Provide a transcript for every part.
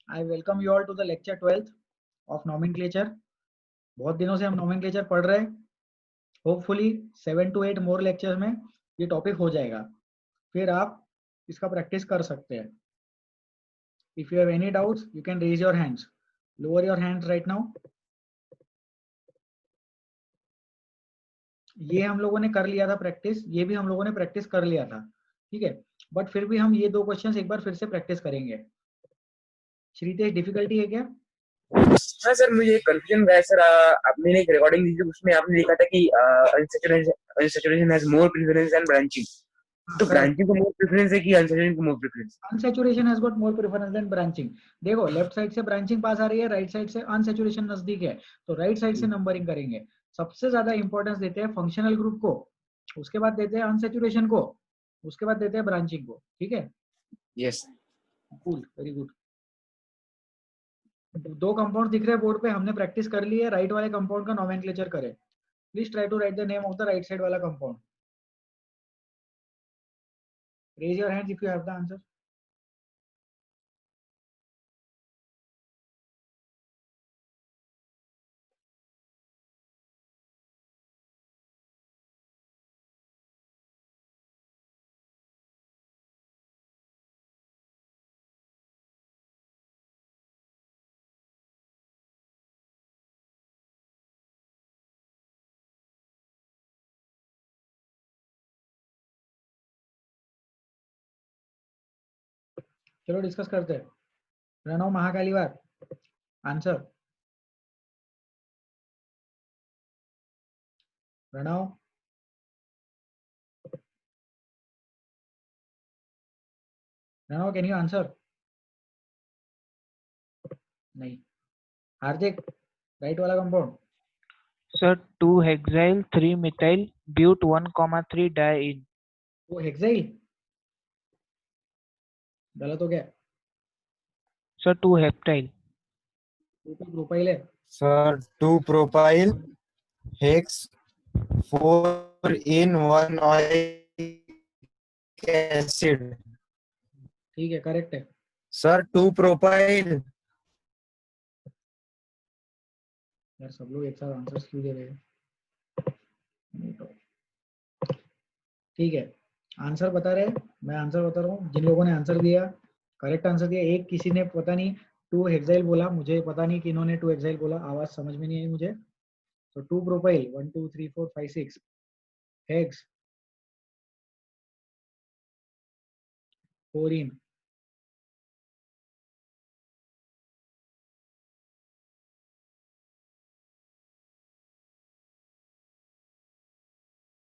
I welcome you all to the lecture 12th of nomenclature. बहुत दिनों से हम nomenclature पढ़ रहे हैं. Hopefully 7 to 8 more lectures में ये टॉपिक हो जाएगा. फिर आप इसका प्रैक्टिस कर सकते हैं. If you have any doubts, you can raise your hands. Lower your hands right now. ये हम लोगों ने कर लिया था प्रैक्टिस, ये भी हम लोगों ने प्रैक्टिस कर लिया था, ठीक है. बट फिर भी हम ये दो क्वेश्चंस एक बार फिर से प्रैक्टिस करेंगे. श्रीतेश, डिफिकल्टी है क्या? हाँ सर, मुझे कंफ्यूजन है सर। आपने एक रिकॉर्डिंग दी थी, उसमें आपने लिखा था कि unsaturation has more preference than branching. तो ब्रांचिंग को मोर प्रेफरेंस है कि अनसैचुरेशन को more preference? Unsaturation has got more preference than branching. देखो, लेफ्ट साइड से ब्रांचिंग पास आ रही है, राइट साइड से अनसैचुरेशन नजदीक है, तो राइट साइड से नंबरिंग करेंगे. सबसे ज्यादा इंपॉर्टेंस देते हैं फंक्शनल ग्रुप को, उसके बाद देते हैं अनसैचुरेशन को, उसके बाद देते हैं ब्रांचिंग को. ठीक है? यस. Cool, very good. दो कंपाउंड दिख रहे हैं बोर्ड पे, हमने प्रैक्टिस कर ली है. राइट वाले कंपाउंड का नोमेनक्लेचर करें. Please try to write the name of the right side वाला compound. Raise your hands if you have the answer. चलो डिस्कस करते हैं. Pranav Mahakaliwar, answer. Pranav, Pranav, can you answer? नहीं. हार्दिक, राइट वाला compound. Sir, 2-hexyl, 3-methyl, but 1,3 diene. वो hexyl गलत हो गया. Sir, 2-heptyl. टू प्रोपाइल है. सर 2 प्रोपाइल हेक्स 4 इन 1 ऑयलिक एसिड. ठीक है, करेक्ट है. Sir 2 propyl. यार सब लोग एक साथ आंसर्स क्यों दे रहे हैं? ठीक है, आंसर बता रहे हैं. मैं आंसर बता रहा हूँ. जिन लोगों ने आंसर दिया, करेक्ट आंसर दिया. एक किसी ने पता नहीं 2 हेक्साइल बोला, मुझे पता नहीं कि इन्होंने 2 हेक्साइल बोला, आवाज समझ में नहीं आई मुझे. तो 2 propyl 1 2 3 4 5 6 hex 4 ene.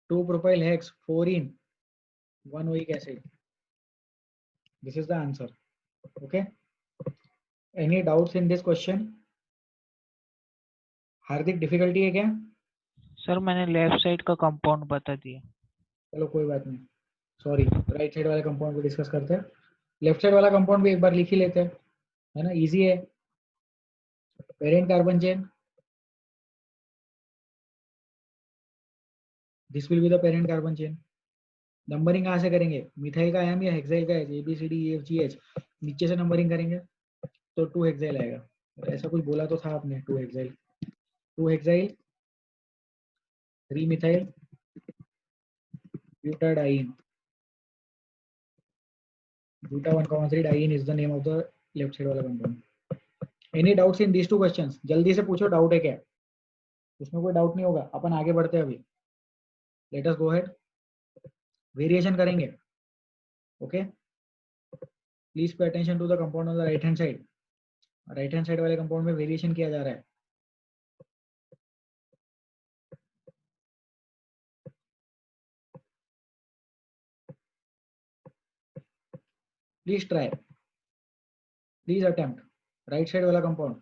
Two propyl hex 4 in 1 oic acid. This is the answer. Okay, any doubts in this question? Hardik, difficulty है क्या? सर, मैंने लेफ्ट साइड का कंपाउंड बता दिया. चलो कोई बात नहीं, सॉरी. राइट साइड वाले कंपाउंड को डिस्कस करते हैं. लेफ्ट साइड वाला कंपाउंड भी एक बार लिख ही लेते हैं, है ना? इजी है. Parent carbon chain, this will be the parent carbon chain. Numbering कहाँ से करेंगे? मिथाइल का एम या हेक्साइल का एच, ABCDEFGH, नीचे से नंबरिंग करेंगे तो 2 हेक्साइल आएगा. ऐसा कुछ बोला तो था आपने. 2 hexyl, 2 hexyl 3 methyl butadiene. Buta 1,3 diene is the name of the left side वाला compound. Any doubts in these two questions? जल्दी से पूछो, डाउट है क्या? उसमें कोई डाउट नहीं होगा. अपन आगे बढ़ते हैं अभी. Let us go ahead. Variation करेंगे. Okay, please pay attention to the compound on the right hand side. Right hand side वाले कंपाउंड में वेरिएशन किया जा रहा है. Please try, please attempt. Right side वाला कंपाउंड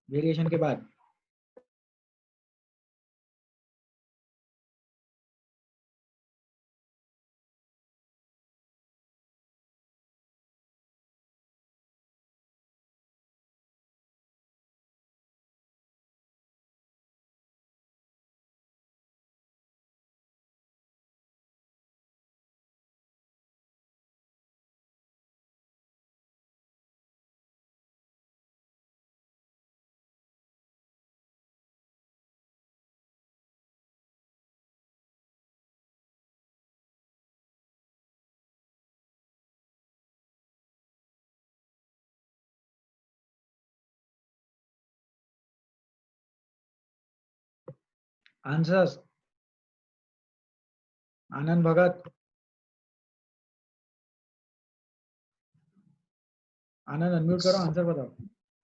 वेरिएशन के बाद. आंसर्स, आनंद भगत, आनंद अनम्यूट करो, आंसर बताओ।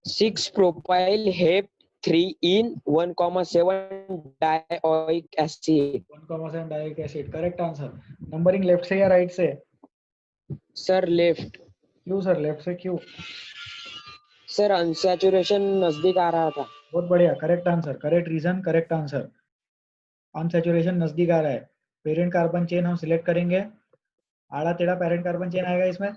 6 propyl hep 3 in 1,7 dioic acid. 1,7 dioic acid, correct answer. Numbering left से या राइट से? Sir left. क्यों सर, लेफ्ट से क्यों? सर अनसैचुरेशन नजदीक आ रहा था। बहुत बढ़िया, correct answer, correct reason, correct answer. Unsaturation नजदीक आ रहा है। पेरेंट कार्बन चेन हम सिलेक्ट करेंगे, आड़ा टेढ़ा पेरेंट कार्बन चेन आएगा इसमें।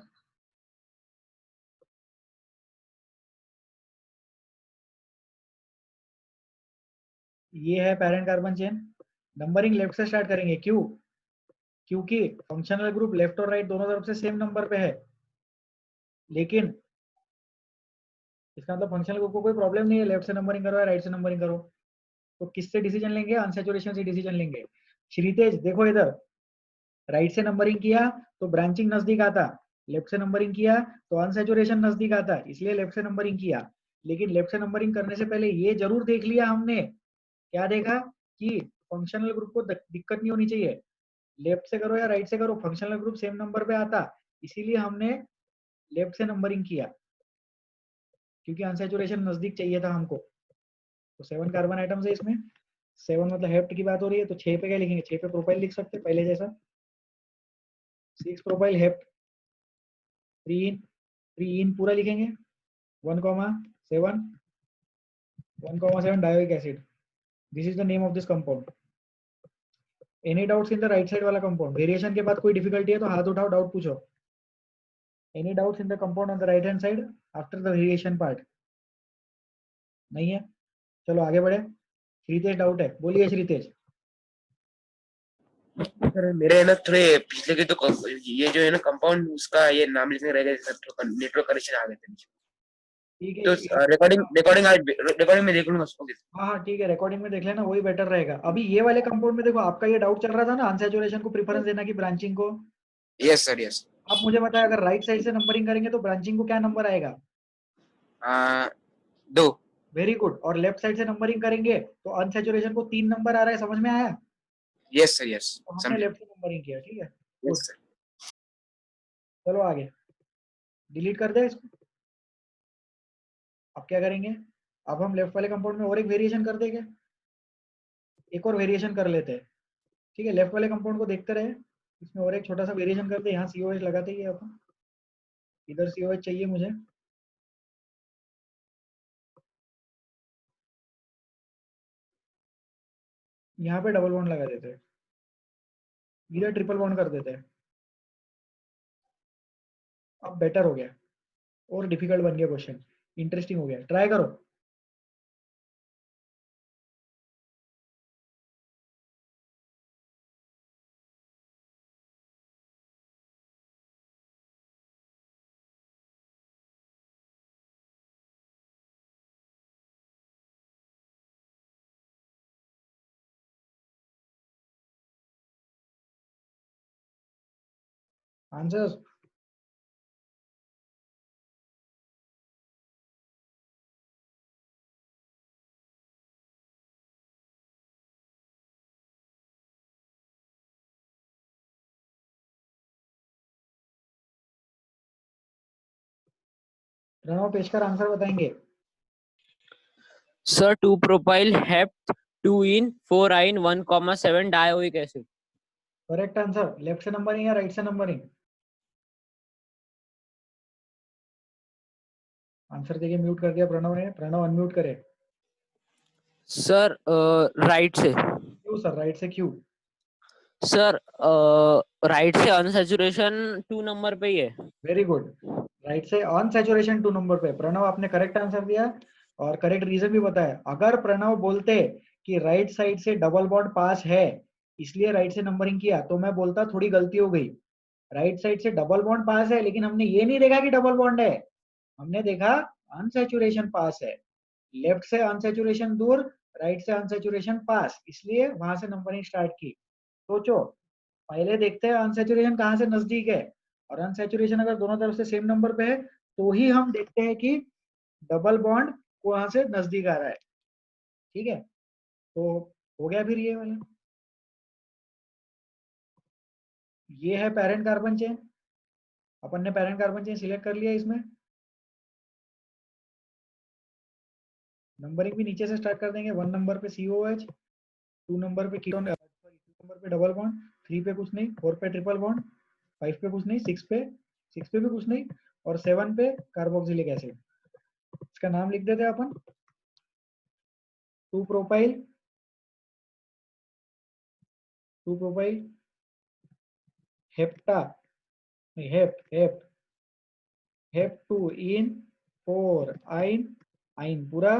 ये है parent carbon chain. Numbering left से स्टार्ट करेंगे, क्यों? क्योंकि फंक्शनल ग्रुप लेफ्ट और राइट दोनों तरफ से सेम नंबर पे है, लेकिन इसका मतलब फंक्शनल ग्रुप को कोई प्रॉब्लम नहीं है लेफ्ट से नंबरिंग करो या राइट से नंबरिंग करो। तो किससे डिसीजन लेंगे? अनसैचुरेशन से डिसीजन लेंगे। श्रीतेज देखो इधर, राइट से नंबरिंग किया तो ब्रांचिंग नजदीक आता, लेफ्ट से नंबरिंग किया तो अनसैचुरेशन नजदीक आता, इसलिए लेफ्ट से नंबरिंग किया। लेकिन लेफ्ट से नंबरिंग करने से पहले ये जरूर देख लिया हमने, क्या देखा कि फंक्शनल ग्रुप को दिक्कत नहीं होनी चाहिए, लेफ्ट से करो या राइट से करो फंक्शनल ग्रुप सेम नंबर पे आता, इसीलिए हमने लेफ्ट से नंबरिंग किया, क्योंकि अनसैचुरेशन नजदीक चाहिए था हमको। तो 7 कार्बन आइटम्स है इसमें, 7 मतलब हेप्ट की बात हो रही है, तो 6 पे क्या लिखेंगे? 6 पे प्रोपाइल लिख सकते हैं पहले जैसा, 6 प्रोपाइल हेप्ट, 3 इन पूरा लिखेंगे, 1,7 1,7 dioic acid. This is the name of this compound. Any doubts in the right side वाला कंपाउंड? वेरिएशन के बाद कोई डिफिकल्टी है तो हाथ उठाओ, डाउट पूछो। Any doubts in the compound on the right hand side after the variation part? नहीं है, चलो आगे बढ़े। श्रीतेज डाउट है, बोलिए श्रीतेज। सर मेरे है ना थोड़े पिछले के तो ये जो है ना कंपाउंड उसका ये नाम लिखने रह गए सर, नेटवर्क कनेक्शन आ गए थे बीच में। ठीक है, तो रिकॉर्डिंग में देख लूंगा उसको। हाँ हाँ ठीक है, रिकॉर्डिंग में देख लेना, वही बेटर रहेगा। अभी ये वाले कंपाउंड में देखो, आपका ये डाउट चल रहा था ना, अनसैचुरेशन को प्रेफरेंस देना कि ब्रांचिंग को। Yes sir yes. आप मुझे बताया, अगर राइट साइड से नंबरिंग करेंगे तो ब्रांचिंग को क्या नंबर आएगा? 2। Very good. और लेफ्ट साइड से नंबरिंग करेंगे तो अनसैचुरेशन को 3 नंबर आ रहा है, समझ में आया? यस सर यस, तो हमने समझ लेफ्ट से नंबरिंग किया, ठीक है। Good, yes sir. चलो आगे, डिलीट कर दे इसको। अब क्या करेंगे? अब हम लेफ्ट वाले कंपाउंड में और एक वेरिएशन कर देंगे, एक और वेरिएशन कर लेते हैं, ठीक है। लेफ्ट वाले कंपाउंड को देखते रहे, इसमें और एक छोटा सा वेरिएशन करते हैं। यहाँ COH लगाते ही है अपन, इधर COH चाहिए मुझे, यहाँ पे डबल बॉन्ड लगा देते हैं, इधर ट्रिपल बॉन्ड कर देते हैं। अब बेटर हो गया, और डिफिकल्ट बन गया क्वेश्चन, इंटरेस्टिंग हो गया, ट्राई करो। आंसर्स, प्रणव पेशकर आंसर बताएंगे। Sir 2 propyl hep 2 in 4 in 1,7 dioic acid. Correct answer. Left से नंबरिंग या राइट से नंबरिंग? आंसर देखिए, म्यूट कर दिया प्रणव ने, प्रणव अनम्यूट करे। सर राइट से। क्यों सर, राइट से क्यों? सर राइट से अनसैचुरेशन 2 नंबर पे ही है। वेरी गुड, राइट से ऑन सैचुरेशन 2 नंबर पे। प्रणव आपने करेक्ट आंसर दिया और करेक्ट रीजन भी बताया। अगर प्रणव बोलते कि राइट साइड से डबल बॉन्ड पास है इसलिए राइट से नंबरिंग किया, तो मैं बोलता थोड़ी गलती हो गई। राइट साइड से डबल बॉन्ड पास है, लेकिन हमने ये नहीं देखा कि डबल बॉन्ड है, हमने देखा अनसैचुरेशन पास है। लेफ्ट से अनसैचुरेशन दूर, राइट से अनसैचुरेशन पास, इसलिए वहां से नंबरिंग स्टार्ट की। सोचो, पहले देखते हैं अनसैचुरेशन कहाँ से नजदीक है, और अनसैचुरेशन अगर दोनों तरफ से सेम नंबर पे है तो ही हम देखते हैं कि डबल बॉन्ड वहां से नजदीक आ रहा है, ठीक है। तो हो गया फिर ये वाला, ये है पेरेंट कार्बन चेन, अपन ने पेरेंट कार्बन चेन सिलेक्ट कर लिया इसमें। नंबरिंग भी नीचे से स्टार्ट कर देंगे, 1 नंबर पे COH, 2 नंबर पे कीटोन, 2 नंबर पे डबल बॉन्ड, 3 पे कुछ नहीं, 4 पे ट्रिपल बॉन्ड, 5 पे कुछ नहीं, 6 पे भी कुछ नहीं, और 7 पे कार्बोक्सिलिक एसिड। इसका नाम लिख देते हैं अपन, 2 प्रोपाइल, 2 प्रोपाइल हेप्टा, नहीं हेप 2 इन 4 आइन, आइन पूरा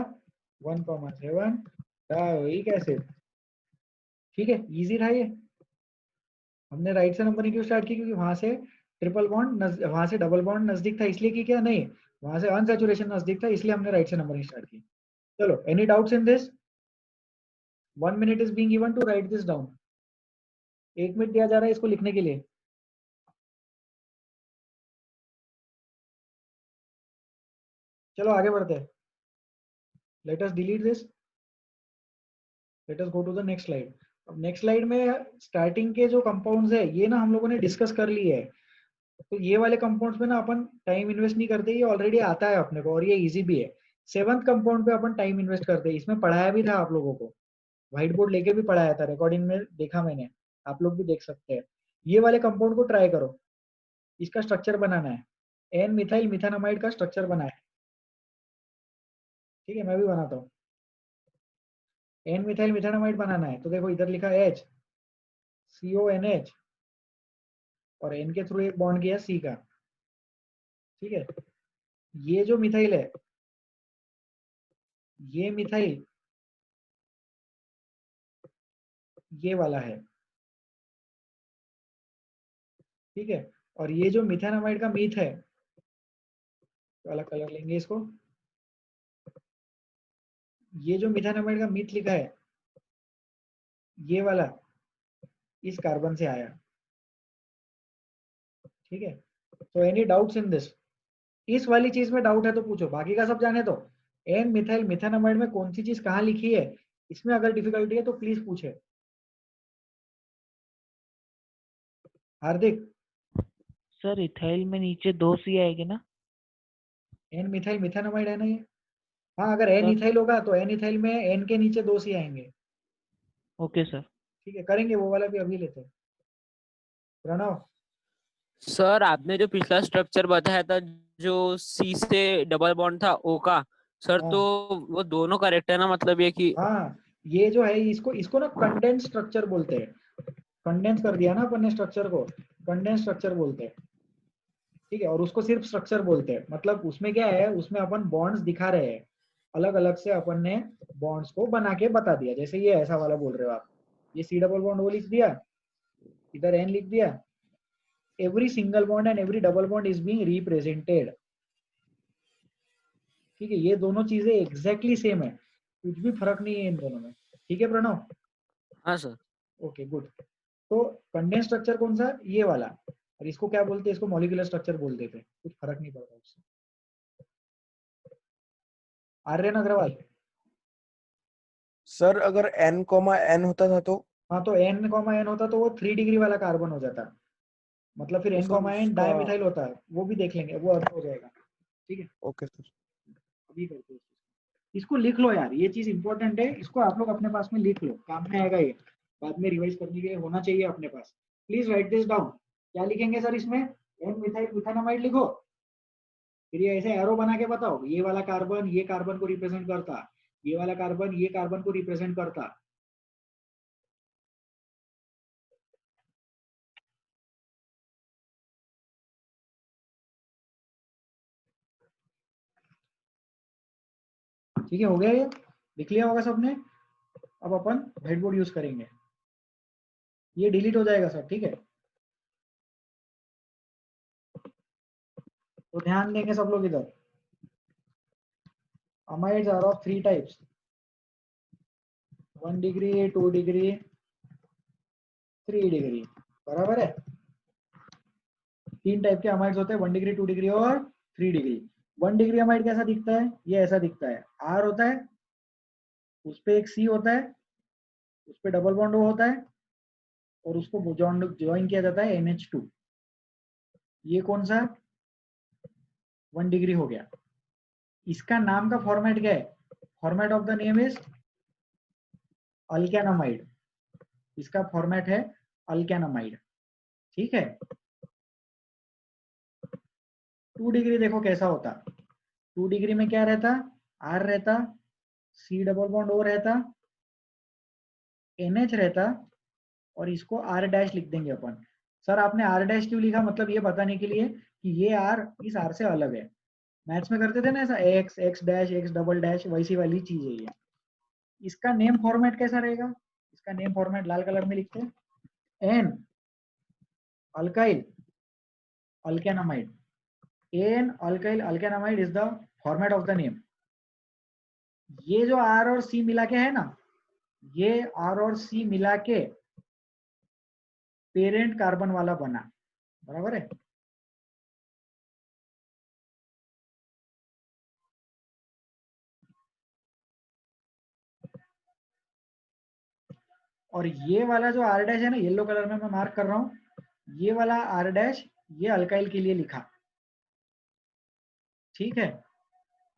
1,7 डायोइक एसिड। ठीक है, इजी था ये। हमने राइट से नंबरिंग क्यों स्टार्ट की, क्योंकि वहां से ट्रिपल बॉन्ड, वहां से डबल बॉन्ड नजदीक था इसलिए की क्या, नहीं वहां से अनसैचुरेशन नजदीक था इसलिए हमने राइट से नंबरिंग स्टार्ट की। चलो, any doubts in this? 1 minute is being given to write this down. 1 minute दिया जा रहा है इसको लिखने के लिए। चलो आगे बढ़ते हैं। Let us delete this, let us go to the next slide. अब नेक्स्ट स्लाइड में स्टार्टिंग के जो कंपाउंड्स है ये ना हम लोगों ने डिस्कस कर लिए है, तो ये वाले कंपाउंड्स पे ना अपन टाइम इन्वेस्ट नहीं करते, ये ऑलरेडी आता है अपने को और ये इजी भी है। 7th कंपाउंड पे अपन टाइम इन्वेस्ट करते हैं, इसमें पढ़ाया भी था आप लोगों को, व्हाइट बोर्ड लेके भी पढ़ाया था, रिकॉर्डिंग में देखा मैंने, आप लोग भी देख सकते हैं। ये वाले कंपाउंड को ट्राई करो, इसका स्ट्रक्चर बनाना है, एन मिथाइल मिथानामाइड का स्ट्रक्चर बना है। ठीक है, मैं भी बनाता हूँ। एन मिथाइल मिथानामाइड बनाना है तो देखो इधर लिखा H CONH और N के थ्रू एक बॉन्ड किया C का। ठीक है, ये जो मिथाइल है, ये मिथाइल ये वाला है। ठीक है, और ये जो मिथानामाइड का मीथ है, तो अलग कलर लेंगे इसको, ये जो मिथानामाइड का मीथ लिखा है ये वाला इस कार्बन से आया। ठीक है, तो एनी डाउट्स इन दिस? इस वाली चीज में डाउट है तो पूछो, बाकी का सब जाने दो। एन मिथाइल मिथानामाइड में कौन सी चीज कहाँ लिखी है, इसमें अगर डिफिकल्टी है तो प्लीज पूछे। हार्दिक, सर इथाइल में नीचे 2 C आएगी ना? एन मिथाइल मिथानामाइड है ना ये? हाँ, अगर एन सर इथाइल होगा तो एन इथाइल में एन के नीचे 2 C आएंगे। Okay sir. ठीक है, करेंगे वो वाला भी, अभी लेते हैं। प्रणव, सर आपने जो पिछला स्ट्रक्चर बताया था जो सी से डबल बॉन्ड था ओ का, सर तो हाँ वो दोनों करेक्ट है ना, मतलब ये कि हाँ, ये जो है इसको इसको ना कंडेंस स्ट्रक्चर बोलते हैं। कंडेंस कर दिया ना अपन ने स्ट्रक्चर को, कंडेंस स्ट्रक्चर बोलते हैं। ठीक है, और उसको सिर्फ स्ट्रक्चर बोलते हैं, मतलब उसमें क्या है, उसमें अपन बॉन्ड्स दिखा रहे हैं, अलग अलग से अपन ने बॉन्ड्स को बना के बता दिया। जैसे ये ऐसा वाला बोल रहे हो आप, ये C डबल बॉन्ड वो लिख दिया, इधर N लिख दिया, every single bond and every double bond is being represented. ठीक है, ये दोनों चीजें एग्जैक्टली सेम है, कुछ भी फर्क नहीं है इन दोनों में। ठीक है प्रणव? हाँ सर। Okay good. तो कंडेंस स्ट्रक्चर कौन सा, ये वाला, और इसको क्या बोलते हैं, इसको मॉलिक्यूलर स्ट्रक्चर बोल देते हैं, कुछ फर्क नहीं पड़ता उससे। आर्यन अग्रवाल, सर अगर n, होता था तो? हाँ तो N, N होता तो वो 3 डिग्री वाला कार्बन हो जाता, मतलब फिर तो N, सर N उसका डायमिथाइल होता है, वो भी देख लेंगे, वो अर्थ हो जाएगा। ठीक है, ओके सर। अभी करते हैं इसको, लिख लो यार, ये चीज इंपॉर्टेंट है, इसको आप लोग अपने पास में लिख लो, काम में आएगा ये, बाद में रिवाइज करने के लिए होना चाहिए अपने पास। Please write this down. क्या लिखेंगे सर इसमें, एन मिथाइल मिथानामाइड लिखो, फिर ये ऐसे एरो बना के बताओ, ये वाला कार्बन ये कार्बन को रिप्रेजेंट करता, ये वाला कार्बन ये कार्बन को रिप्रेजेंट करता। ठीक है, हो गया ये, लिख लिया होगा सबने। अब अपन व्हाइट बोर्ड यूज करेंगे, ये डिलीट हो जाएगा सर। ठीक है, तो ध्यान देंगे सब लोग इधर। Amides are of 3 types, 1 degree, 2 degree, 3 degree, बराबर है। 3 टाइप के अमाइड्स होते हैं, 1 डिग्री, 2 डिग्री और 3 डिग्री। 1 डिग्री अमाइड कैसा दिखता है, ये ऐसा दिखता है, R होता है, उस पे एक C होता है, उस पे डबल बॉन्ड होता है और उसको ज्वाइन किया जाता है NH2। ये कौन सा 1 डिग्री हो गया। इसका नाम का फॉर्मेट क्या है? Format of the name is alkanamide. इसका फॉर्मेट है अल्केनामाइड। ठीक है। 2 डिग्री देखो कैसा होता। 2 डिग्री में क्या रहता? R रहता, C डबल बॉन्ड O रहता, NH रहता और इसको R डैश लिख देंगे अपन। सर आपने R डैश क्यों लिखा? मतलब ये बताने के लिए कि ये R इस R से अलग है। मैथ्स में करते थे ना ऐसा, X dash X double dash, वैसी वाली चीज है ये। इसका नेम फॉर्मेट कैसा रहेगा? इसका नेम फॉर्मेट लाल कलर में लिखते हैं, N alkyl alkanamide. N alkyl alkanamide is the format of the name. ये जो R और C मिला के है ना, ये R और C मिला के पेरेंट कार्बन वाला बना, बराबर है। और ये वाला जो R डैश है ना, येलो कलर में मैं मार्क कर रहा हूं, ये वाला R डैश ये अल्काइल के लिए लिखा। ठीक है।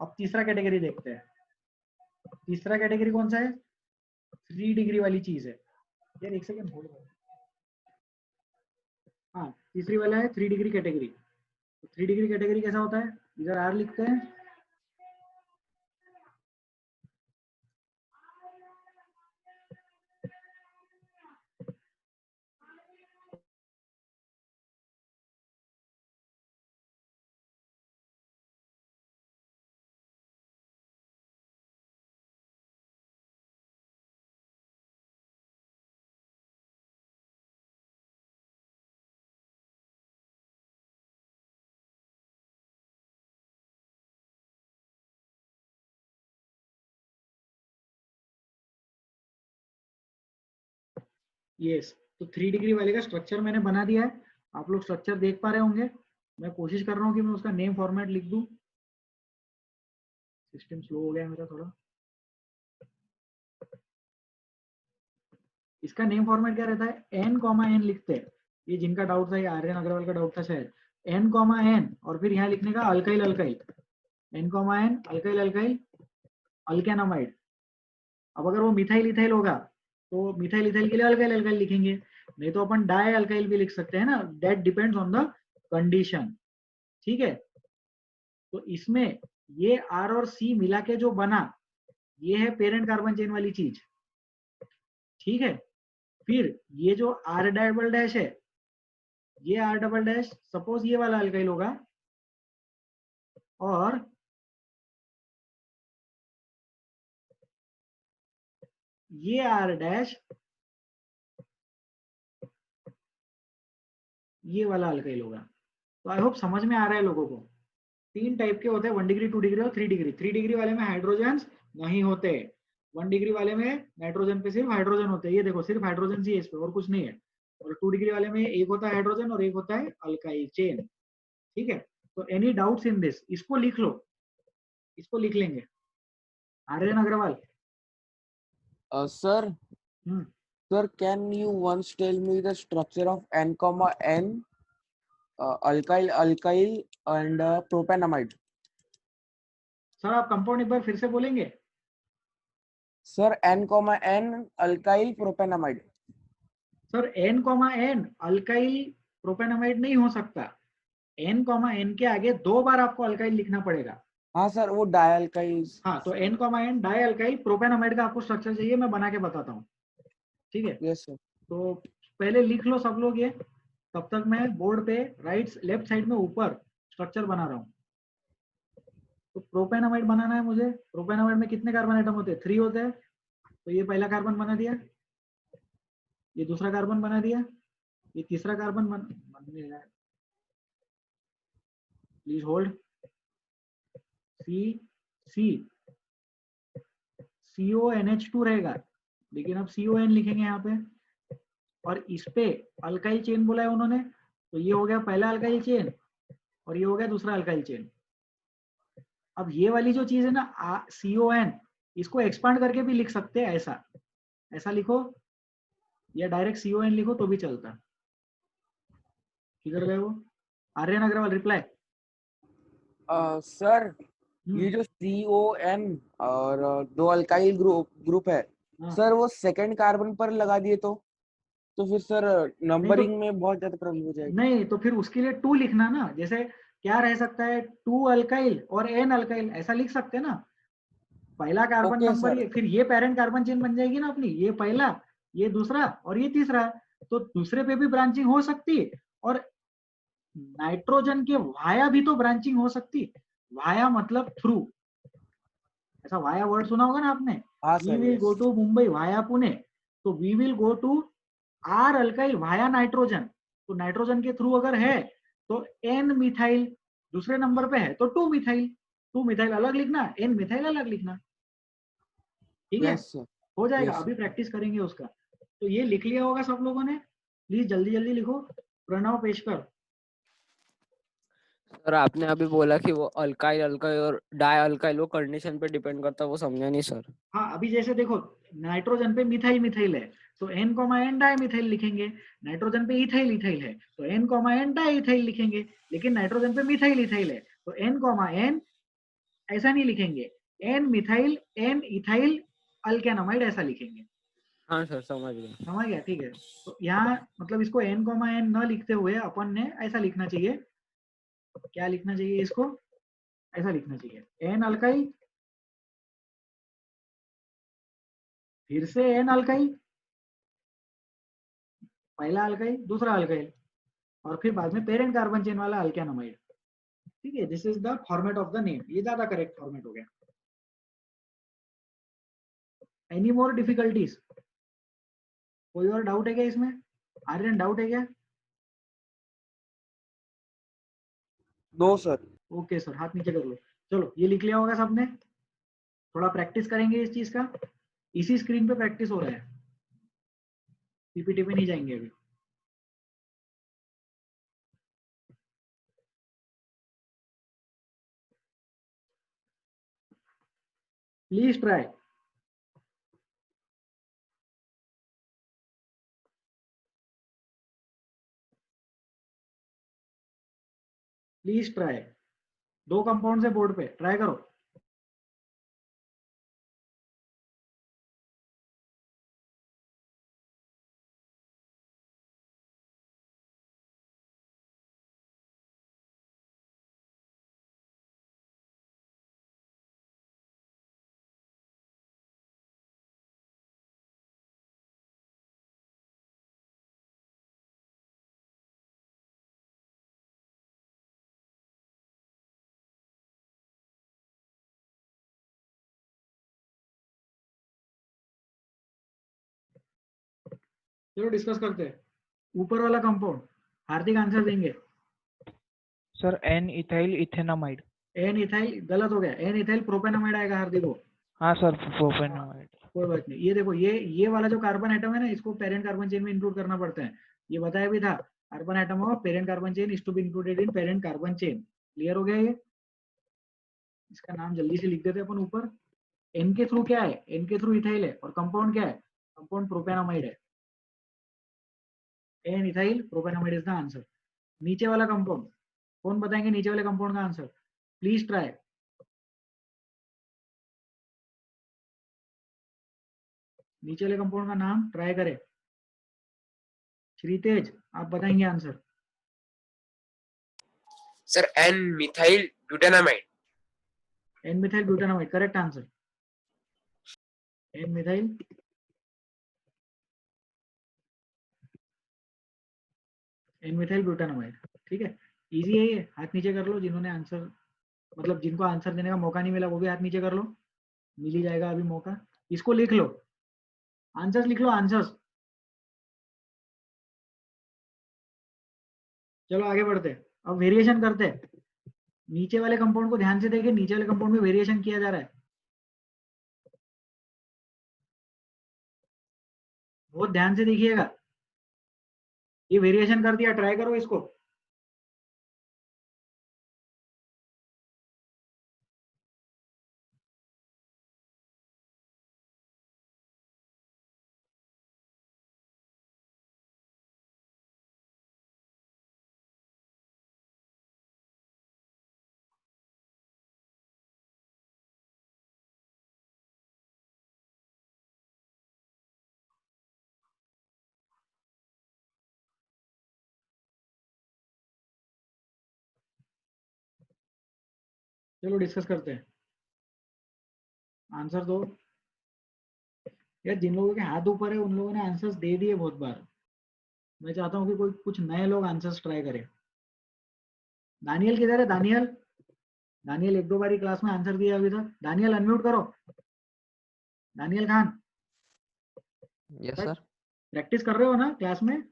अब तीसरा कैटेगरी देखते हैं। तीसरा कैटेगरी कौन सा है? 3 डिग्री वाली चीज है। यार एक सेकंड होल्ड करो। हाँ, तीसरी वाला है 3 डिग्री कैटेगरी। तो 3 डिग्री कैटेगरी कैसा होता है? इधर R लिखते हैं, यस। तो 3 डिग्री वाले का स्ट्रक्चर मैंने बना दिया है। आप लोग स्ट्रक्चर देख पा रहे होंगे। मैं कोशिश कर रहा हूँ कि मैं उसका नेम फॉर्मेट लिख दूं। सिस्टम स्लो हो गया मेरा थोड़ा। इसका नेम फॉर्मेट क्या रहता है? N, लिखते हैं। ये जिनका डाउट था, ये आर्यन अग्रवाल का डाउट था शायद। N, और फिर यहाँ लिखने का alkyl alkyl, N, alkyl alkyl alkanamide. अब अगर वो मिथाइल इथाइल होगा तो मिथाइल इथाइल के लिए अल्काइल अल्काइल लिखेंगे, नहीं तो अपन डाई अल्काइल भी लिख सकते हैं ना। That depends on the condition. ठीक है। तो इसमें ये R और C मिला के जो बना, ये है पेरेंट कार्बन चेन वाली चीज। ठीक है। फिर ये जो R डबल डैश है, ये R डबल डैश सपोज ये वाला अल्काइल होगा, और ये R डैश ये वाला अल्काइल होगा। तो आई होप समझ में आ रहा है लोगों को। 3 टाइप के होते हैं, 1 डिग्री, 2 डिग्री और 3 डिग्री। 3 डिग्री वाले में हाइड्रोजन नहीं होते। 1 डिग्री वाले में नाइट्रोजन पे सिर्फ हाइड्रोजन होते हैं। ये देखो सिर्फ हाइड्रोजन ही है इस पे, और कुछ नहीं है। और 2 डिग्री वाले में एक होता है हाइड्रोजन और एक होता है अल्काइल चेन। ठीक है। तो एनी डाउट्स इन दिस? इसको लिख लो, इसको लिख लेंगे। Aryan Agarwal. Sir, hmm sir, can you once tell me the structure of N, N, alkyl, alkyl, and propanamide? Sir आप कंपाउंड एक बार फिर से बोलेंगे? Sir, N, N, alkyl, propanamide. Sir N, alkyl propanamide नहीं हो सकता। N, के आगे 2 बार आपको अल्काइल लिखना पड़ेगा। हाँ सर, वो डायल्काइल। हाँ, तो N, डाई अल्काइल प्रोपेनामाइड का आपको स्ट्रक्चर चाहिए, मैं बना के बताता हूँ। ठीक है। Yes sir. तो पहले लिख लो सब लोग ये, तब तक मैं बोर्ड पे लेफ्ट साइड में ऊपर स्ट्रक्चर बना रहा हूँ। तो प्रोपेनामाइड बनाना है मुझे। प्रोपेनामाइड में कितने कार्बन आइटम होते हैं? 3 होते हैं। तो ये पहला कार्बन बना दिया, ये दूसरा कार्बन बना दिया, ये तीसरा कार्बन बनने लगा। Please hold. CONH2 रहेगा, लेकिन अब CON लिखेंगे यहाँ पे। और इस पे अल्काइल चेन बोला है उन्होंने, तो ये हो गया पहला अल्काइल चेन और ये हो गया दूसरा अल्काइल चेन। अब ये वाली जो चीज है ना CON, इसको एक्सपांड करके भी लिख सकते हैं ऐसा। ऐसा लिखो या डायरेक्ट CON लिखो तो भी चलता। किधर गए वो? आर्यन अग्रवाल रिप्लाई। सर ये जो CON और दो अल्काइल ग्रुप है हाँ। सर, वो सेकंड कार्बन पर लगा दिए तो फिर सर नंबरिंग में बहुत ज्यादा प्रॉब्लम हो जाएगी। नहीं तो फिर उसके लिए 2 लिखना ना, जैसे क्या रह सकता है 2 अल्काइल और N अल्काइल, ऐसा लिख सकते हैं ना। पहला कार्बन ओके नंबर सर। ये, फिर ये पेरेंट कार्बन चेन बन जाएगी ना अपनी, ये पहला, ये दूसरा और ये तीसरा। तो दूसरे पे भी ब्रांचिंग हो सकती है, और नाइट्रोजन के वाया भी तो ब्रांचिंग हो सकती है। वाया मतलब थ्रू, ऐसा वाया वर्ड सुना होगा ना आपने। हाँ we sir, will go yes. To Mumbai via Pune, तो we will go to R alkyl via nitrogen. तो नाइट्रोजन के थ्रू अगर है तो एन मिथाइल, दूसरे नंबर पे है तो 2 मिथाइल। 2 मिथाइल अलग लिखना, एन मिथाइल अलग लिखना। ठीक है, यस सर। हो जाएगा, यस अभी प्रैक्टिस करेंगे उसका। तो ये लिख लिया होगा सब लोगों ने, प्लीज जल्दी जल्दी लिखो। प्रणव पेशकर। सर आपने अभी बोला कि वो अल्काइल अल्काइल और डाई अल्काइल वो कंडीशन पे डिपेंड करता है, वो समझा नहीं सर। हाँ, अभी जैसे देखो नाइट्रोजन पे मिथाइल मिथाइल है तो N comma N di methyl लिखेंगे। नाइट्रोजन पे इथाइल इथाइल है तो N comma N di ethyl लिखेंगे। लेकिन नाइट्रोजन पे मिथाइल इथाइल है तो एन कॉमा एन ऐसा नहीं लिखेंगे, एन मिथाइल एन इथाइल अल्केनामाइड ऐसा लिखेंगे। हाँ सर, समझ गया। समझ गया? ठीक है, तो यहाँ मतलब इसको एन कॉमा एन न लिखते हुए अपन ने ऐसा लिखना चाहिए। क्या लिखना चाहिए इसको? ऐसा लिखना चाहिए, एन अल्काइल, फिर से एन अल्काइल, पहला अल्काइल दूसरा अल्काइल, और फिर बाद में पेरेंट कार्बन चेन वाला अल्केनामाइड। ठीक है, this is the format of the name, ये ज्यादा करेक्ट फॉर्मेट हो गया। Any more difficulties? कोई और डाउट है क्या इसमें? आर्यन डाउट है क्या? No sir. ओके सर, हाथ नीचे कर लो। चलो ये लिख लिया होगा सबने, थोड़ा प्रैक्टिस करेंगे इस चीज का। इसी स्क्रीन पे प्रैक्टिस हो रहा है, पीपीटी पे नहीं जाएंगे अभी। Please try. Please try, 2 compound है बोर्ड पे, ट्राई करो। चलो डिस्कस करते हैं। ऊपर वाला कंपाउंड हार्दिक आंसर देंगे। Sir N ethyl ethanamide. N ethyl गलत हो गया, एन इथाइल प्रोपेनामाइड आएगा हार्दिक को। हाँ सर, हाँ, प्रोपेनामाइड। कोई बात नहीं, ये देखो ये वाला जो कार्बन एटम है ना, इसको पेरेंट कार्बन चेन में इंक्लूड करना पड़ता है। ये बताया भी था, carbon atom of parent carbon chain is to be included in parent carbon chain. Clear हो गया ये? इसका नाम जल्दी से लिख देते हैं अपन ऊपर। एन के थ्रू क्या है? एन के थ्रू इथाइल है, और कंपाउंड क्या है? कंपाउंड प्रोपेनामाइड है। N ethyl propanamide is the answer. नीचे वाला कंपाउंड कौन बताएंगे? नीचे वाले कंपाउंड का आंसर प्लीज ट्राई। नीचे वाले कंपाउंड का नाम ट्राई करें। श्रीतेज आप बताएंगे answer. Sir N methyl butanamide. N methyl butanamide correct answer. N methyl N methyl butanamide. ठीक है, इजी है ये, हाथ नीचे कर लो जिन्होंने आंसर, मतलब जिनको आंसर देने का मौका नहीं मिला वो भी हाथ नीचे कर लो, मिल ही जाएगा अभी मौका। इसको लिख लो, आंसर्स लिख लो, आंसर्स। चलो आगे बढ़ते हैं। अब वेरिएशन करते हैं। नीचे वाले कंपाउंड को ध्यान से देखिए, नीचे वाले कंपाउंड में वेरिएशन किया जा रहा है, बहुत ध्यान से देखिएगा। ये वेरिएशन कर दिया, ट्राई करो इसको। चलो डिस्कस करते हैं, आंसर दो यार। जिन लोगों के हाथ ऊपर है उन लोगों ने आंसर्स दे दिए बहुत बार। मैं चाहता हूँ कि कोई कुछ नए लोग आंसर्स ट्राई करें। दानियल किधर है? दानियल, दानियल एक दो बारी क्लास में आंसर दिया अभी तक। दानियल अनम्यूट करो। Daniyal Khan, yes sir. Practice कर रहे हो ना क्लास में?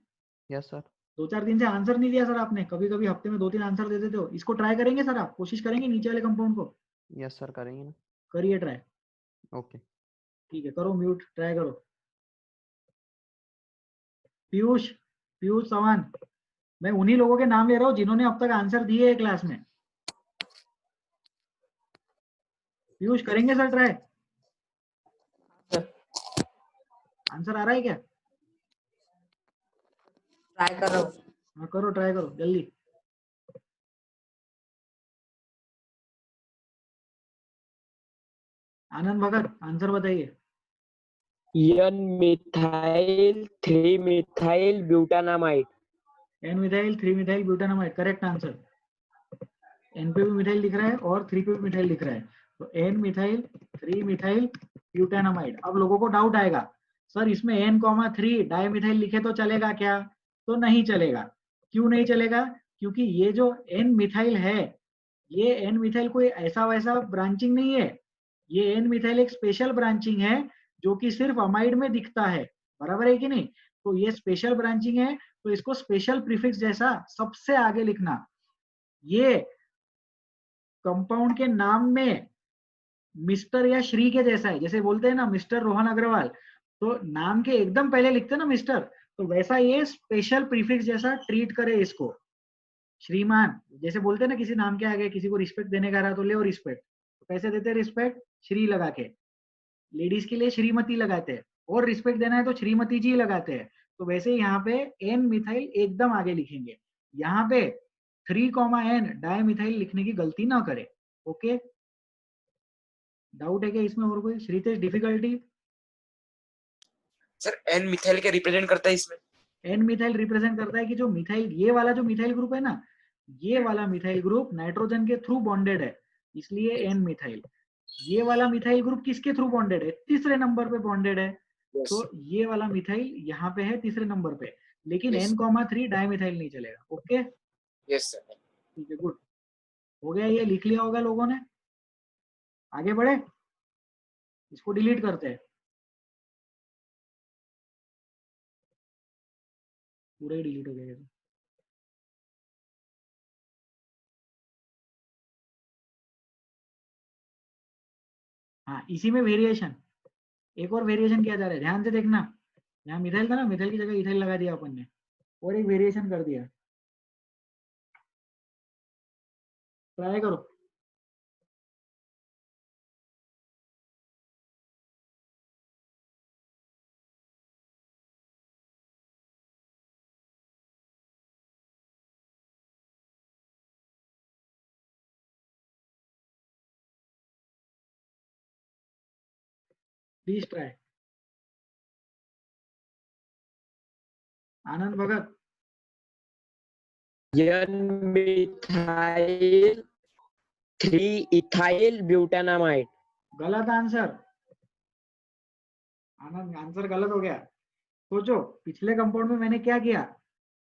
Yes sir. 2-4 दिन से आंसर नहीं दिया सर आपने। कभी कभी हफ्ते में 2-3 आंसर दे देते हो। इसको ट्राई करेंगे सर? आप कोशिश करेंगे नीचे वाले कंपाउंड को? यस सर करेंगे ना। करिए ट्राई। ओके ठीक है, करो म्यूट, ट्राई करो। पीयूष, पीयूष चौहान, मैं उन्हीं लोगों के नाम ले रहा हूँ जिन्होंने अब तक आंसर दिए है क्लास में। पीयूष करेंगे सर ट्राई? आंसर आ रहा है क्या? ट्राई कर रहा हूँ। हाँ करो, ट्राई करो जल्दी। आनंद भगत आंसर बताइए। N methyl 3 methyl butanamide. N methyl 3 methyl butanamide correct answer. N पे भी मिथाइल लिख रहा है और 3 पे भी मिथाइल लिख रहा है, तो एन मिथाइल 3 मिथाइल ब्यूटानामाइड। अब लोगों को डाउट आएगा, सर इसमें एन कॉमा 3 डाइमिथाइल लिखे तो चलेगा क्या? तो नहीं चलेगा। क्यों नहीं चलेगा? क्योंकि ये जो एन मिथाइल है, ये एन मिथाइल कोई ऐसा वैसा ब्रांचिंग नहीं है। ये एन मिथाइल एक स्पेशल ब्रांचिंग है जो कि सिर्फ अमाइड में दिखता है। बराबर है कि नहीं? तो ये स्पेशल ब्रांचिंग है, तो इसको स्पेशल प्रीफिक्स जैसा सबसे आगे लिखना। ये कंपाउंड के नाम में मिस्टर या श्री के जैसा है। जैसे बोलते हैं ना मिस्टर रोहन अग्रवाल, तो नाम के एकदम पहले लिखते हैं ना मिस्टर, तो वैसा ये स्पेशल प्रीफिक्स जैसा ट्रीट करे इसको। श्रीमान, जैसे बोलते हैं ना किसी नाम के आगे किसी को रिस्पेक्ट देने का रहा तो ले रिस्पेक्ट, तो कैसे देते हैं रिस्पेक्ट? श्री लगा के। लेडीज के लिए श्रीमती लगाते हैं, और रिस्पेक्ट देना है तो श्रीमती जी लगाते हैं। तो वैसे ही यहाँ पे एन मिथाइल एकदम आगे लिखेंगे। यहाँ पे 3, डाई मिथाइल लिखने की गलती ना करे। ओके, डाउट है क्या इसमें और कोई? श्रीतेश डिफिकल्टी? सर एन मिथाइल क्या रिप्रेजेंट करता है इसमें? एन मिथाइल रिप्रेजेंट करता है कि जो मिथाइल, ये वाला जो मिथाइल ग्रुप है ना, ये वाला मिथाइल ग्रुप नाइट्रोजन के थ्रू बॉन्डेड है, इसलिए एन मिथाइल। ये वाला मिथाइल ग्रुप किसके थ्रू बॉन्डेड है? तीसरे नंबर पे बॉन्डेड है। तो ये वाला मिथाइल यहाँ पे है तीसरे नंबर पे, लेकिन N,3 डाइमिथाइल नहीं चलेगा। Okay, yes sir. ठीक है, गुड। हो गया, ये लिख लिया होगा लोगों ने। आगे बढ़े, इसको डिलीट करते हैं, पूरा ही डिलीट हो गया ये तो। हाँ, इसी में वेरिएशन, एक और वेरिएशन किया जा रहा है, ध्यान से देखना। यहाँ मिथाइल था ना, मिथाइल की जगह इथाइल लगा दिया अपन ने, और एक वेरिएशन कर दिया। ट्राई करो। Please try. Anand Bhagat, N methyl 3 ethyl butanamide. गलत आंसर। आनंद, आंसर गलत हो गया। सोचो, पिछले कंपाउंड में मैंने क्या किया?